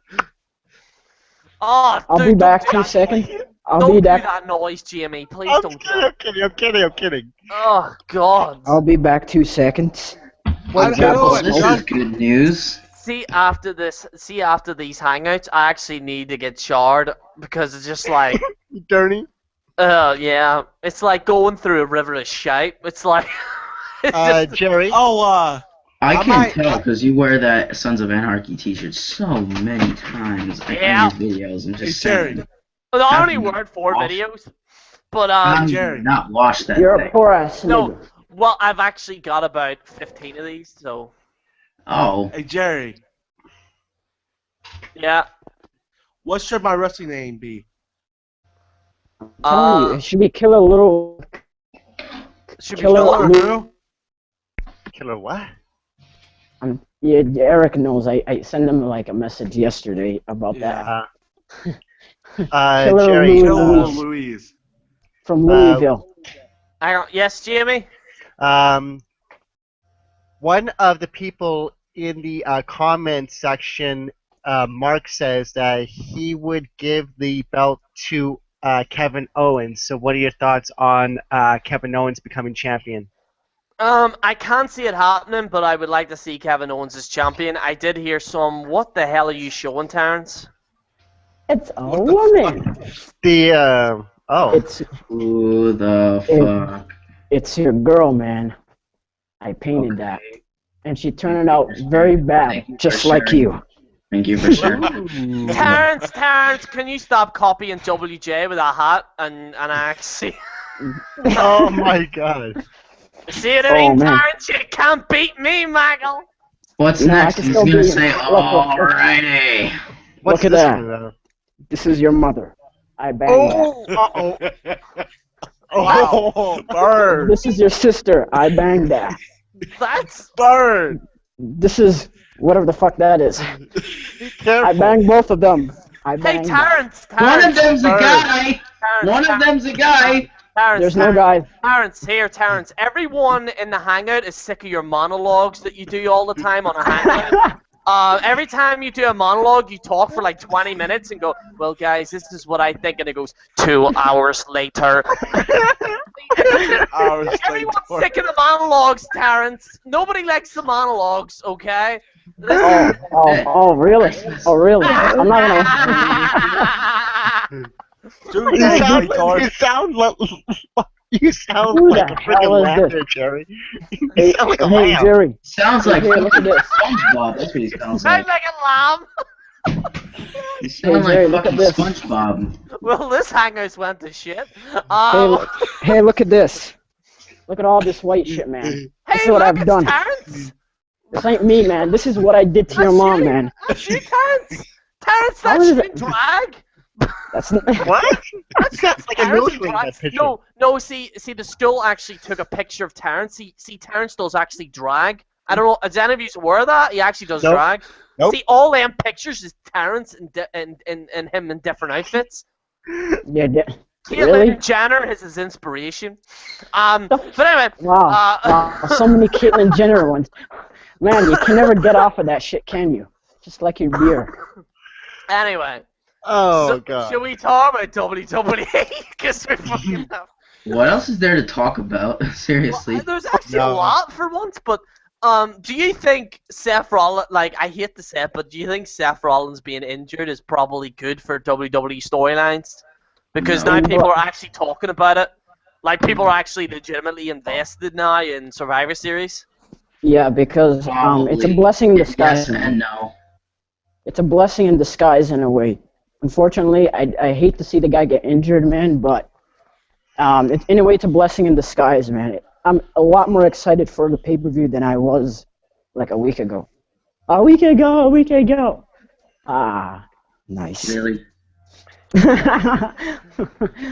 Speaker 1: Oh,
Speaker 8: I'll
Speaker 1: dude,
Speaker 8: be
Speaker 1: don't
Speaker 8: back
Speaker 1: do
Speaker 8: 2
Speaker 1: that
Speaker 8: seconds.
Speaker 1: noise.
Speaker 8: I'll
Speaker 1: Don't
Speaker 8: be
Speaker 1: do
Speaker 8: back.
Speaker 1: that noise, Jamie. Please
Speaker 4: I'm
Speaker 1: don't do
Speaker 4: kidding,
Speaker 1: that.
Speaker 4: I'm kidding.
Speaker 1: Oh, God.
Speaker 8: I'll be back 2 seconds.
Speaker 5: How
Speaker 8: I'll
Speaker 5: do you
Speaker 8: grab
Speaker 5: know
Speaker 8: the
Speaker 5: it,
Speaker 6: This
Speaker 8: smoke.
Speaker 6: is good news.
Speaker 1: See, after these hangouts, I actually need to get showered because it's just like,
Speaker 4: Dirty.
Speaker 1: yeah, it's like going through a river of shite. It's like, it's just,
Speaker 4: Gerry.
Speaker 5: Oh,
Speaker 6: I
Speaker 5: I
Speaker 6: can
Speaker 5: might-
Speaker 6: tell because you wear that Sons of Anarchy t-shirt so many times.
Speaker 1: Yeah.
Speaker 6: On your videos. I'm just
Speaker 5: Hey, Gerry.
Speaker 6: saying.
Speaker 1: I only
Speaker 6: How can
Speaker 1: wear 4
Speaker 6: you-
Speaker 1: videos, but
Speaker 6: How do
Speaker 5: Gerry.
Speaker 6: you not wash that
Speaker 8: You're
Speaker 6: thing?
Speaker 8: a poor ass
Speaker 1: no,
Speaker 8: nigga.
Speaker 1: well, I've actually got about 15 of these, so
Speaker 6: Oh,
Speaker 5: Hey, Gerry.
Speaker 1: yeah.
Speaker 5: What should my wrestling name be?
Speaker 8: I'm telling you, it should be Killer Little.
Speaker 1: Should be
Speaker 8: Killer
Speaker 1: Killer.
Speaker 8: Lou.
Speaker 4: Killer what?
Speaker 8: Yeah, Eric knows. I sent him like a message yesterday about that.
Speaker 4: Gerry.
Speaker 8: Killer
Speaker 5: Killer
Speaker 8: Louise.
Speaker 5: Louise.
Speaker 8: From Louisville.
Speaker 1: Yes, Jamie?
Speaker 4: One of the people in the comment section, Mark says that he would give the belt to Kevin Owens. So, what are your thoughts on Kevin Owens becoming champion?
Speaker 1: I can't see it happening, but I would like to see Kevin Owens as champion. I did hear some, what the hell are you showing, Terrence?
Speaker 8: It's a
Speaker 5: What the
Speaker 8: woman.
Speaker 4: The
Speaker 8: It's
Speaker 6: who the fuck?
Speaker 8: it's your girl, man. I painted that, and she turned out very bad,
Speaker 6: Thank you for
Speaker 8: just like
Speaker 6: sharing.
Speaker 8: you.
Speaker 6: Thank you for sharing.
Speaker 1: Terrence, can you stop copying WJ with a hat and actually...
Speaker 4: oh my God!
Speaker 1: See what I
Speaker 8: Oh,
Speaker 1: mean,
Speaker 8: man.
Speaker 1: Terrence? You can't beat me, Michael!
Speaker 6: What's
Speaker 8: No, I
Speaker 6: next?
Speaker 8: can
Speaker 6: He's
Speaker 8: still
Speaker 6: gonna
Speaker 8: be-
Speaker 6: say,
Speaker 8: look.
Speaker 6: alrighty.
Speaker 4: What's
Speaker 8: Look at
Speaker 4: this
Speaker 8: that.
Speaker 4: one, though?
Speaker 8: This is your mother. I banged
Speaker 4: Oh,
Speaker 5: Wow.
Speaker 8: that.
Speaker 5: Bird.
Speaker 8: This is your sister. I banged that.
Speaker 1: That's...
Speaker 5: Bird.
Speaker 8: This is whatever the fuck that is.
Speaker 4: be careful.
Speaker 8: I banged both of them. I
Speaker 1: Hey,
Speaker 8: banged that.
Speaker 1: Terrence!
Speaker 6: One of them's a
Speaker 5: Bird.
Speaker 6: guy.
Speaker 1: Terrence,
Speaker 6: One of them's a guy.
Speaker 1: Terrence,
Speaker 8: There's no
Speaker 1: Terrence,
Speaker 8: guy.
Speaker 1: Terrence. Everyone in the hangout is sick of your monologues that you do all the time on a hangout. Every time you do a monologue, you talk for like 20 minutes and go, well, guys, this is what I think, and it goes, 2 hours later.
Speaker 5: Hours
Speaker 1: Everyone's
Speaker 5: later.
Speaker 1: sick of the monologues, Terrence. Nobody likes the monologues, okay?
Speaker 8: Oh, really? Oh, really? I'm not gonna.
Speaker 5: Dude,
Speaker 4: You
Speaker 5: that
Speaker 4: sound,
Speaker 5: retard.
Speaker 4: you sound
Speaker 8: Who
Speaker 4: like
Speaker 8: the
Speaker 4: a freaking
Speaker 8: hell is
Speaker 4: lamb
Speaker 8: this?
Speaker 4: there, Jerry. You
Speaker 8: Hey,
Speaker 4: sound like a
Speaker 8: hey,
Speaker 4: lamb.
Speaker 8: Gerry.
Speaker 6: Sounds like
Speaker 8: Hey, look at this.
Speaker 6: SpongeBob. That's what he sounds
Speaker 1: Sounds
Speaker 6: like.
Speaker 1: like a lamb.
Speaker 6: He sounds
Speaker 8: Jerry,
Speaker 6: like
Speaker 8: look at
Speaker 6: fucking
Speaker 8: this.
Speaker 6: SpongeBob.
Speaker 1: Well, this hangout's went to shit.
Speaker 8: Hey, look at this. Look at all this white shit, man. This
Speaker 1: Hey,
Speaker 8: is what
Speaker 1: look,
Speaker 8: I've
Speaker 1: it's
Speaker 8: done.
Speaker 1: Terrence.
Speaker 8: This ain't me, man. This is what I did to your
Speaker 1: That's
Speaker 8: mom,
Speaker 1: you.
Speaker 8: man.
Speaker 1: That's you, Terrence. Terrence,
Speaker 8: How
Speaker 1: that's
Speaker 8: is
Speaker 1: you
Speaker 8: it-
Speaker 1: in drag.
Speaker 8: That's
Speaker 4: What? That sounds like a
Speaker 1: Terrence
Speaker 4: news
Speaker 1: in
Speaker 4: ring,
Speaker 1: drag.
Speaker 4: that picture.
Speaker 1: No. See, the stool actually took a picture of Terrence. See, Terrence does actually drag. I don't know. Is any of you aware of that? He actually does
Speaker 4: Nope.
Speaker 1: drag.
Speaker 4: Nope.
Speaker 1: See, all them pictures is Terrence and him in different outfits.
Speaker 8: yeah.
Speaker 1: Caitlyn
Speaker 8: Really?
Speaker 1: Jenner is his inspiration. But anyway.
Speaker 8: Wow. Wow. So many Caitlyn Jenner ones. Man, you can never get off of that shit, can you? Just like your beer.
Speaker 1: Anyway.
Speaker 4: Oh,
Speaker 1: So,
Speaker 4: God.
Speaker 1: should we talk about WWE? Because we fucking have.
Speaker 6: What else is there to talk about? Seriously.
Speaker 1: Well, there's actually a
Speaker 4: No.
Speaker 1: lot for once, but do you think Seth Rollins, like, I hate to say it, but do you think Seth Rollins being injured is probably good for WWE storylines? Because
Speaker 6: No.
Speaker 1: now people are actually talking about it. Like, people are actually legitimately invested now in Survivor Series.
Speaker 8: Yeah, because it's a
Speaker 6: Probably.
Speaker 8: blessing in disguise.
Speaker 6: Yes and no.
Speaker 8: It's a blessing in disguise in a way. Unfortunately, I hate to see the guy get injured, man, but in a way, it's a blessing in disguise, man. I'm a lot more excited for the pay-per-view than I was like a week ago. A week ago. Ah, nice.
Speaker 6: Really?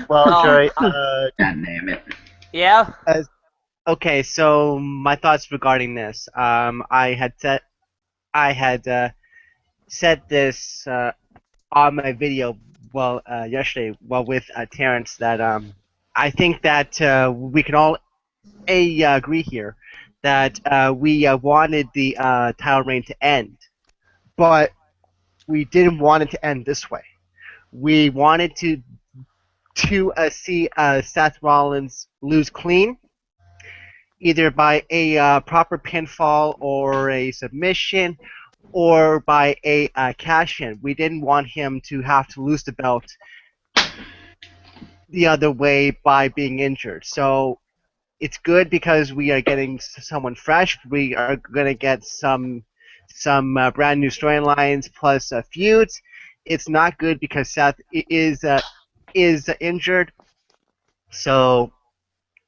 Speaker 4: Well,
Speaker 1: No.
Speaker 4: Jerry,
Speaker 6: God damn it.
Speaker 1: Yeah?
Speaker 4: okay, so my thoughts regarding this. I had said this on my video, yesterday, with Terrence, that I think that we can all agree here that we wanted the title reign to end, but we didn't want it to end this way. We wanted to see Seth Rollins lose clean, either by a proper pinfall or a submission, or by a cash in. We didn't want him to have to lose the belt the other way by being injured. So it's good because we are getting someone fresh. We are going to get some brand new storylines plus feuds. It's not good because Seth is injured. So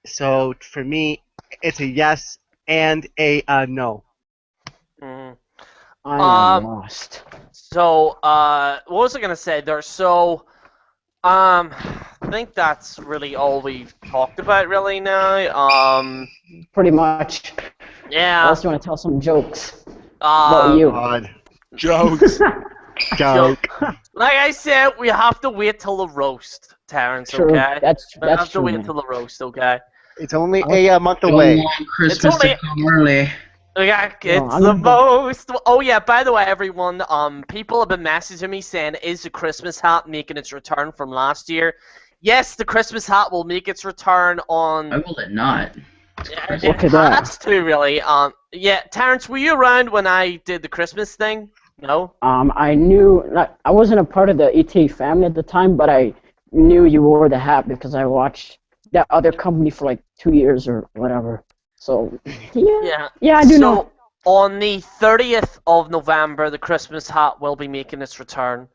Speaker 4: for me, it's a yes and a no.
Speaker 1: Mm.
Speaker 8: I am
Speaker 1: Um,
Speaker 8: lost.
Speaker 1: So, what was I gonna say there? So, I think that's really all we've talked about really now.
Speaker 8: Pretty much.
Speaker 1: Yeah.
Speaker 8: Unless you want to tell some jokes about
Speaker 1: Um,
Speaker 8: you.
Speaker 4: God,
Speaker 5: Jokes.
Speaker 4: joke.
Speaker 1: like I said, we have to wait till the roast, Terrence.
Speaker 8: True.
Speaker 1: Okay.
Speaker 8: That's
Speaker 1: We have to
Speaker 8: true,
Speaker 1: wait
Speaker 8: man.
Speaker 1: till the roast. Okay.
Speaker 4: It's only
Speaker 8: I want-
Speaker 4: a month
Speaker 6: Don't
Speaker 4: away.
Speaker 6: want Christmas
Speaker 1: only-
Speaker 6: to come early.
Speaker 1: Yeah,
Speaker 8: No,
Speaker 1: it's
Speaker 8: I'm
Speaker 1: the
Speaker 8: gonna-
Speaker 1: most. Oh yeah, by the way, everyone. People have been messaging me saying, "Is the Christmas hat making its return from last year?" Yes, the Christmas hat will make its return on.
Speaker 6: Why will it not? It's
Speaker 1: Yeah,
Speaker 6: Christmas.
Speaker 8: Look
Speaker 1: it
Speaker 8: at that.
Speaker 1: has to really. Yeah, Terrence, were you around when I did the Christmas thing? No.
Speaker 8: I knew I wasn't a part of the ET family at the time, but I knew you wore the hat because I watched that other company for like 2 years or whatever. So
Speaker 1: Yeah.
Speaker 8: yeah, I do
Speaker 1: so,
Speaker 8: know.
Speaker 1: on the 30th of November, the Christmas hat will be making its return.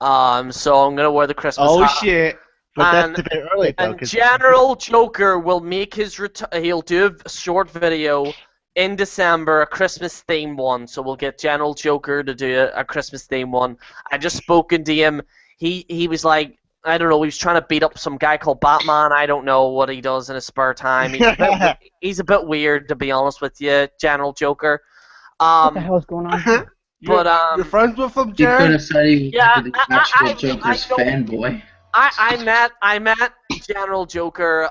Speaker 1: So I'm gonna wear the Christmas
Speaker 5: Oh
Speaker 1: hat.
Speaker 5: shit.
Speaker 4: But
Speaker 1: And-
Speaker 4: that's a bit early though.
Speaker 1: And
Speaker 4: 'Cause
Speaker 1: General Joker will make his return. He'll do a short video in December, a Christmas theme one. So we'll get General Joker to do a Christmas theme one. I just spoken to him. He was like, I don't know. He was trying to beat up some guy called Batman. I don't know what he does in his spare time. He's a bit weird, to be honest with you, General Joker.
Speaker 8: What the hell is going on? here?
Speaker 1: But
Speaker 5: You're friends with him,
Speaker 6: You could
Speaker 5: Jerry?
Speaker 6: have said he was
Speaker 1: Yeah,
Speaker 6: the actual
Speaker 1: I
Speaker 6: Joker's
Speaker 1: don't-
Speaker 6: fanboy.
Speaker 1: I met General Joker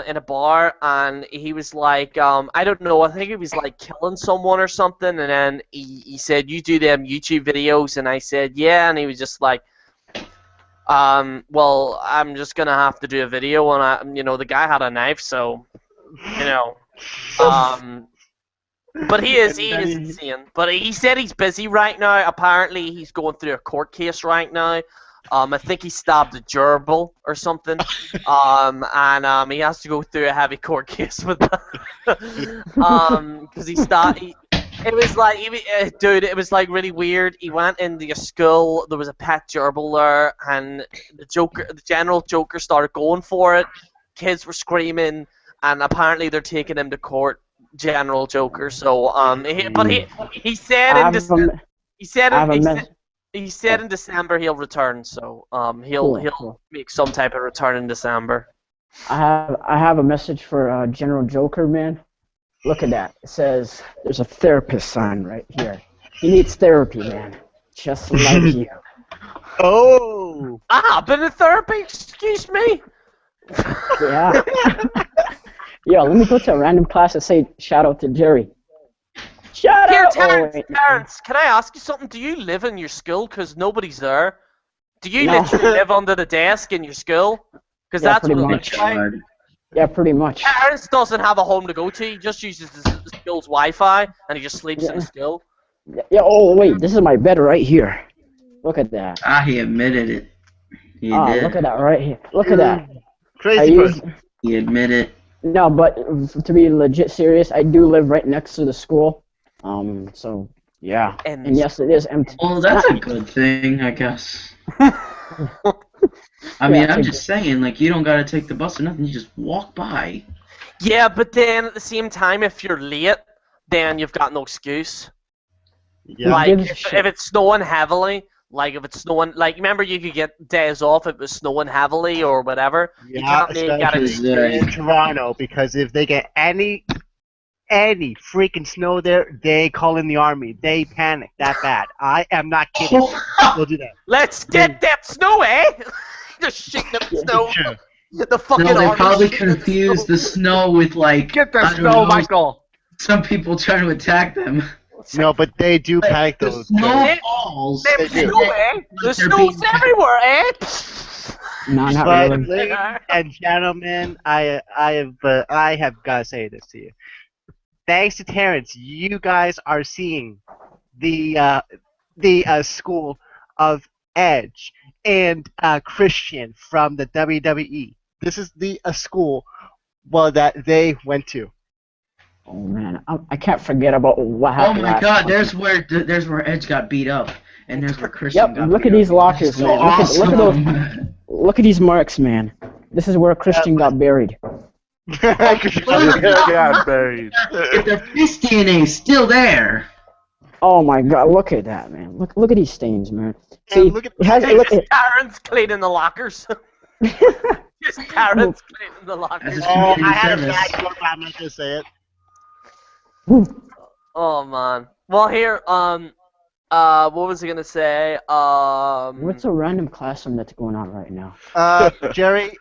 Speaker 1: in a bar, and he was like, I don't know, I think he was like killing someone or something, and then he said, "You do them YouTube videos," and I said, "Yeah," and he was just like, well, I'm just gonna have to do a video, and the guy had a knife, so, you know, but he is insane. But he said he's busy right now. Apparently, he's going through a court case right now. I think he stabbed a gerbil or something. And he has to go through a heavy court case with that. Because it was like, dude, it was like really weird. He went into a school. There was a pet gerbil there, and the General Joker started going for it. Kids were screaming, and apparently they're taking him to court. General Joker. So he said
Speaker 8: I
Speaker 1: in
Speaker 8: have a,
Speaker 1: he said in December he'll return. So he'll
Speaker 8: cool.
Speaker 1: make some type of return in December.
Speaker 8: I have a message for General Joker, man. Look at that. It says there's a therapist sign right here. He needs therapy, man. Just like you.
Speaker 4: Oh.
Speaker 1: I've been in therapy. Excuse me.
Speaker 8: Yeah. Yo, let me go to a random class and say shout out to Gerry. Shout
Speaker 1: Here,
Speaker 8: out!
Speaker 1: Terrence, can I ask you something? Do you live in your school? Because nobody's there. Do you
Speaker 8: No.
Speaker 1: literally live under the desk in your school? Because
Speaker 8: Yeah,
Speaker 1: that's what
Speaker 8: pretty
Speaker 1: it
Speaker 8: much.
Speaker 1: looks like.
Speaker 6: God.
Speaker 8: Yeah, pretty much.
Speaker 1: Terrence doesn't have a home to go to. He just uses the school's Wi-Fi, and he just sleeps in the school.
Speaker 8: Yeah, oh, wait, this is my bed right here. Look at that.
Speaker 6: He admitted it. He did.
Speaker 8: Look at that right here. Look at that.
Speaker 4: Crazy person.
Speaker 6: He admitted it.
Speaker 8: No, but to be legit serious, I do live right next to the school. So, yeah. And yes, it is empty.
Speaker 6: Well, that's a good thing, I guess. I mean,
Speaker 8: Yeah,
Speaker 6: I'm just saying, like, you don't gotta take the bus or nothing. You just walk by.
Speaker 1: Yeah, but then at the same time, if you're late, then you've got no excuse.
Speaker 4: Yeah.
Speaker 1: Like,
Speaker 8: gives a
Speaker 1: if
Speaker 8: shit?
Speaker 1: it's snowing heavily, like if it's snowing, like remember you could get days off if it was snowing heavily or whatever. You
Speaker 4: Yeah,
Speaker 1: can't make that
Speaker 4: especially
Speaker 1: excuse.
Speaker 4: in Toronto, because if they get any freaking snow there, they call in the army. They panic that bad. I am not kidding. They'll do that.
Speaker 1: Let's get that snow, eh? Just shitting up snow.
Speaker 4: Sure.
Speaker 1: The fucking
Speaker 6: No, they
Speaker 1: army
Speaker 6: probably
Speaker 1: shooting the
Speaker 6: confused
Speaker 1: snow.
Speaker 6: the snow with like
Speaker 7: Get the
Speaker 6: I don't
Speaker 7: snow,
Speaker 6: know,
Speaker 7: Michael.
Speaker 6: some people trying to attack them.
Speaker 4: No, but they do panic
Speaker 6: The
Speaker 4: those.
Speaker 6: snow
Speaker 1: They-
Speaker 6: falls.
Speaker 1: Them
Speaker 4: They do.
Speaker 1: snow, eh? The
Speaker 6: They're
Speaker 1: snow's
Speaker 6: being-
Speaker 1: everywhere, eh?
Speaker 8: No, not
Speaker 4: But
Speaker 8: really.
Speaker 4: ladies and gentlemen, I have got to say this to you. Thanks to Terrence, you guys are seeing the school of Edge and Christian from the WWE. This is the school that they went to.
Speaker 8: Oh man, I can't forget about what
Speaker 6: Oh
Speaker 8: happened
Speaker 6: my
Speaker 8: last
Speaker 6: God!
Speaker 8: month.
Speaker 6: There's where Edge got beat up, and there's where Christian
Speaker 8: Yep,
Speaker 6: got
Speaker 8: look
Speaker 6: beat
Speaker 8: at these
Speaker 6: up.
Speaker 8: lockers,
Speaker 6: So
Speaker 8: man.
Speaker 6: awesome.
Speaker 8: Look at these marks, man. This is where Christian got buried.
Speaker 7: Yeah, buried.
Speaker 6: If their face DNA is still there.
Speaker 8: Oh my God, look at that, man. Look at these stains, man. See,
Speaker 4: And look at
Speaker 8: it has, look at,
Speaker 1: Karen's cleaning the lockers. Just Karen's cleaning the lockers.
Speaker 6: That's
Speaker 4: Oh,
Speaker 6: community
Speaker 4: I had a
Speaker 6: service.
Speaker 4: bad joke, but I'm not gonna say it.
Speaker 1: Oh man. Well, here, what was I gonna say?
Speaker 8: what's a random classroom that's going on right now?
Speaker 4: Gerry,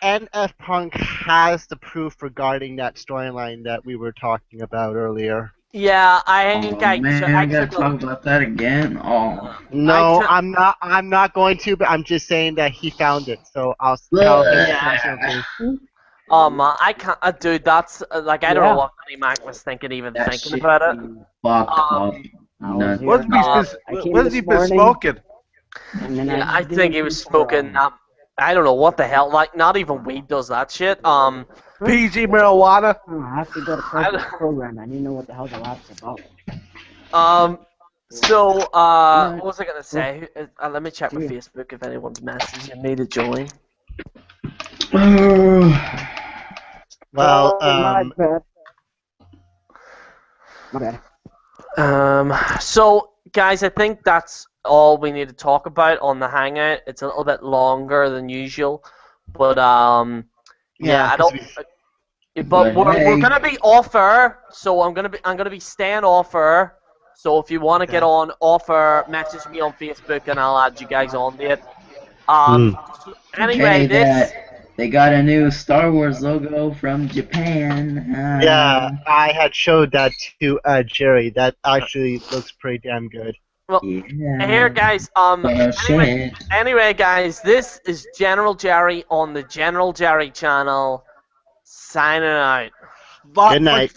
Speaker 4: NF Punk has the proof regarding that storyline that we were talking about earlier.
Speaker 1: Yeah, I
Speaker 6: Oh
Speaker 1: think I
Speaker 6: man, I gotta
Speaker 1: took
Speaker 6: talk about that again. Oh.
Speaker 4: No,
Speaker 1: I
Speaker 4: I'm not. I'm not going to. But I'm just saying that he found it. So I'll
Speaker 6: Look.
Speaker 4: tell him.
Speaker 6: Yeah.
Speaker 1: I can't, dude. That's like I don't know
Speaker 8: Yeah.
Speaker 1: what Kenny Mac was thinking, even
Speaker 6: That
Speaker 1: thinking
Speaker 6: shit
Speaker 1: about it.
Speaker 6: fucked
Speaker 1: Um,
Speaker 6: up.
Speaker 8: I was
Speaker 6: Nuts.
Speaker 8: here,
Speaker 7: What's
Speaker 8: I came
Speaker 7: what's
Speaker 8: this
Speaker 7: he been
Speaker 8: morning,
Speaker 7: smoking?
Speaker 8: and then
Speaker 1: Yeah, I
Speaker 8: didn't
Speaker 1: think he
Speaker 8: leave
Speaker 1: was
Speaker 8: for,
Speaker 1: smoking. I don't know what the hell. Like, not even weed does that shit.
Speaker 7: PG marijuana.
Speaker 8: I have to go to program. I didn't know what the hell the lab's about.
Speaker 1: So,
Speaker 8: Yeah.
Speaker 1: what was I gonna say? Let me check my
Speaker 8: Yeah.
Speaker 1: Facebook if anyone's messaging me to join.
Speaker 4: Well,
Speaker 8: my bad. My bad.
Speaker 1: So, guys, I think that's all we need to talk about on the Hangout. It's a little bit longer than usual, but yeah, I
Speaker 4: 'cause
Speaker 1: don't.
Speaker 4: we-
Speaker 1: But we're
Speaker 6: hey.
Speaker 1: gonna be off air, so I'm gonna be staying off air. So if you want to get on off air, message me on Facebook and I'll add you guys on to it. Anyway,
Speaker 6: Hey,
Speaker 1: this.
Speaker 6: they got a new Star Wars logo from Japan.
Speaker 4: Yeah, I had showed that to Gerry. That actually looks pretty damn good.
Speaker 1: Well,
Speaker 6: Yeah.
Speaker 1: here, guys.
Speaker 6: Oh,
Speaker 1: Anyway,
Speaker 6: shit.
Speaker 1: anyway, guys, this is General Gerry on the General Gerry channel. Signing out.
Speaker 4: Good night.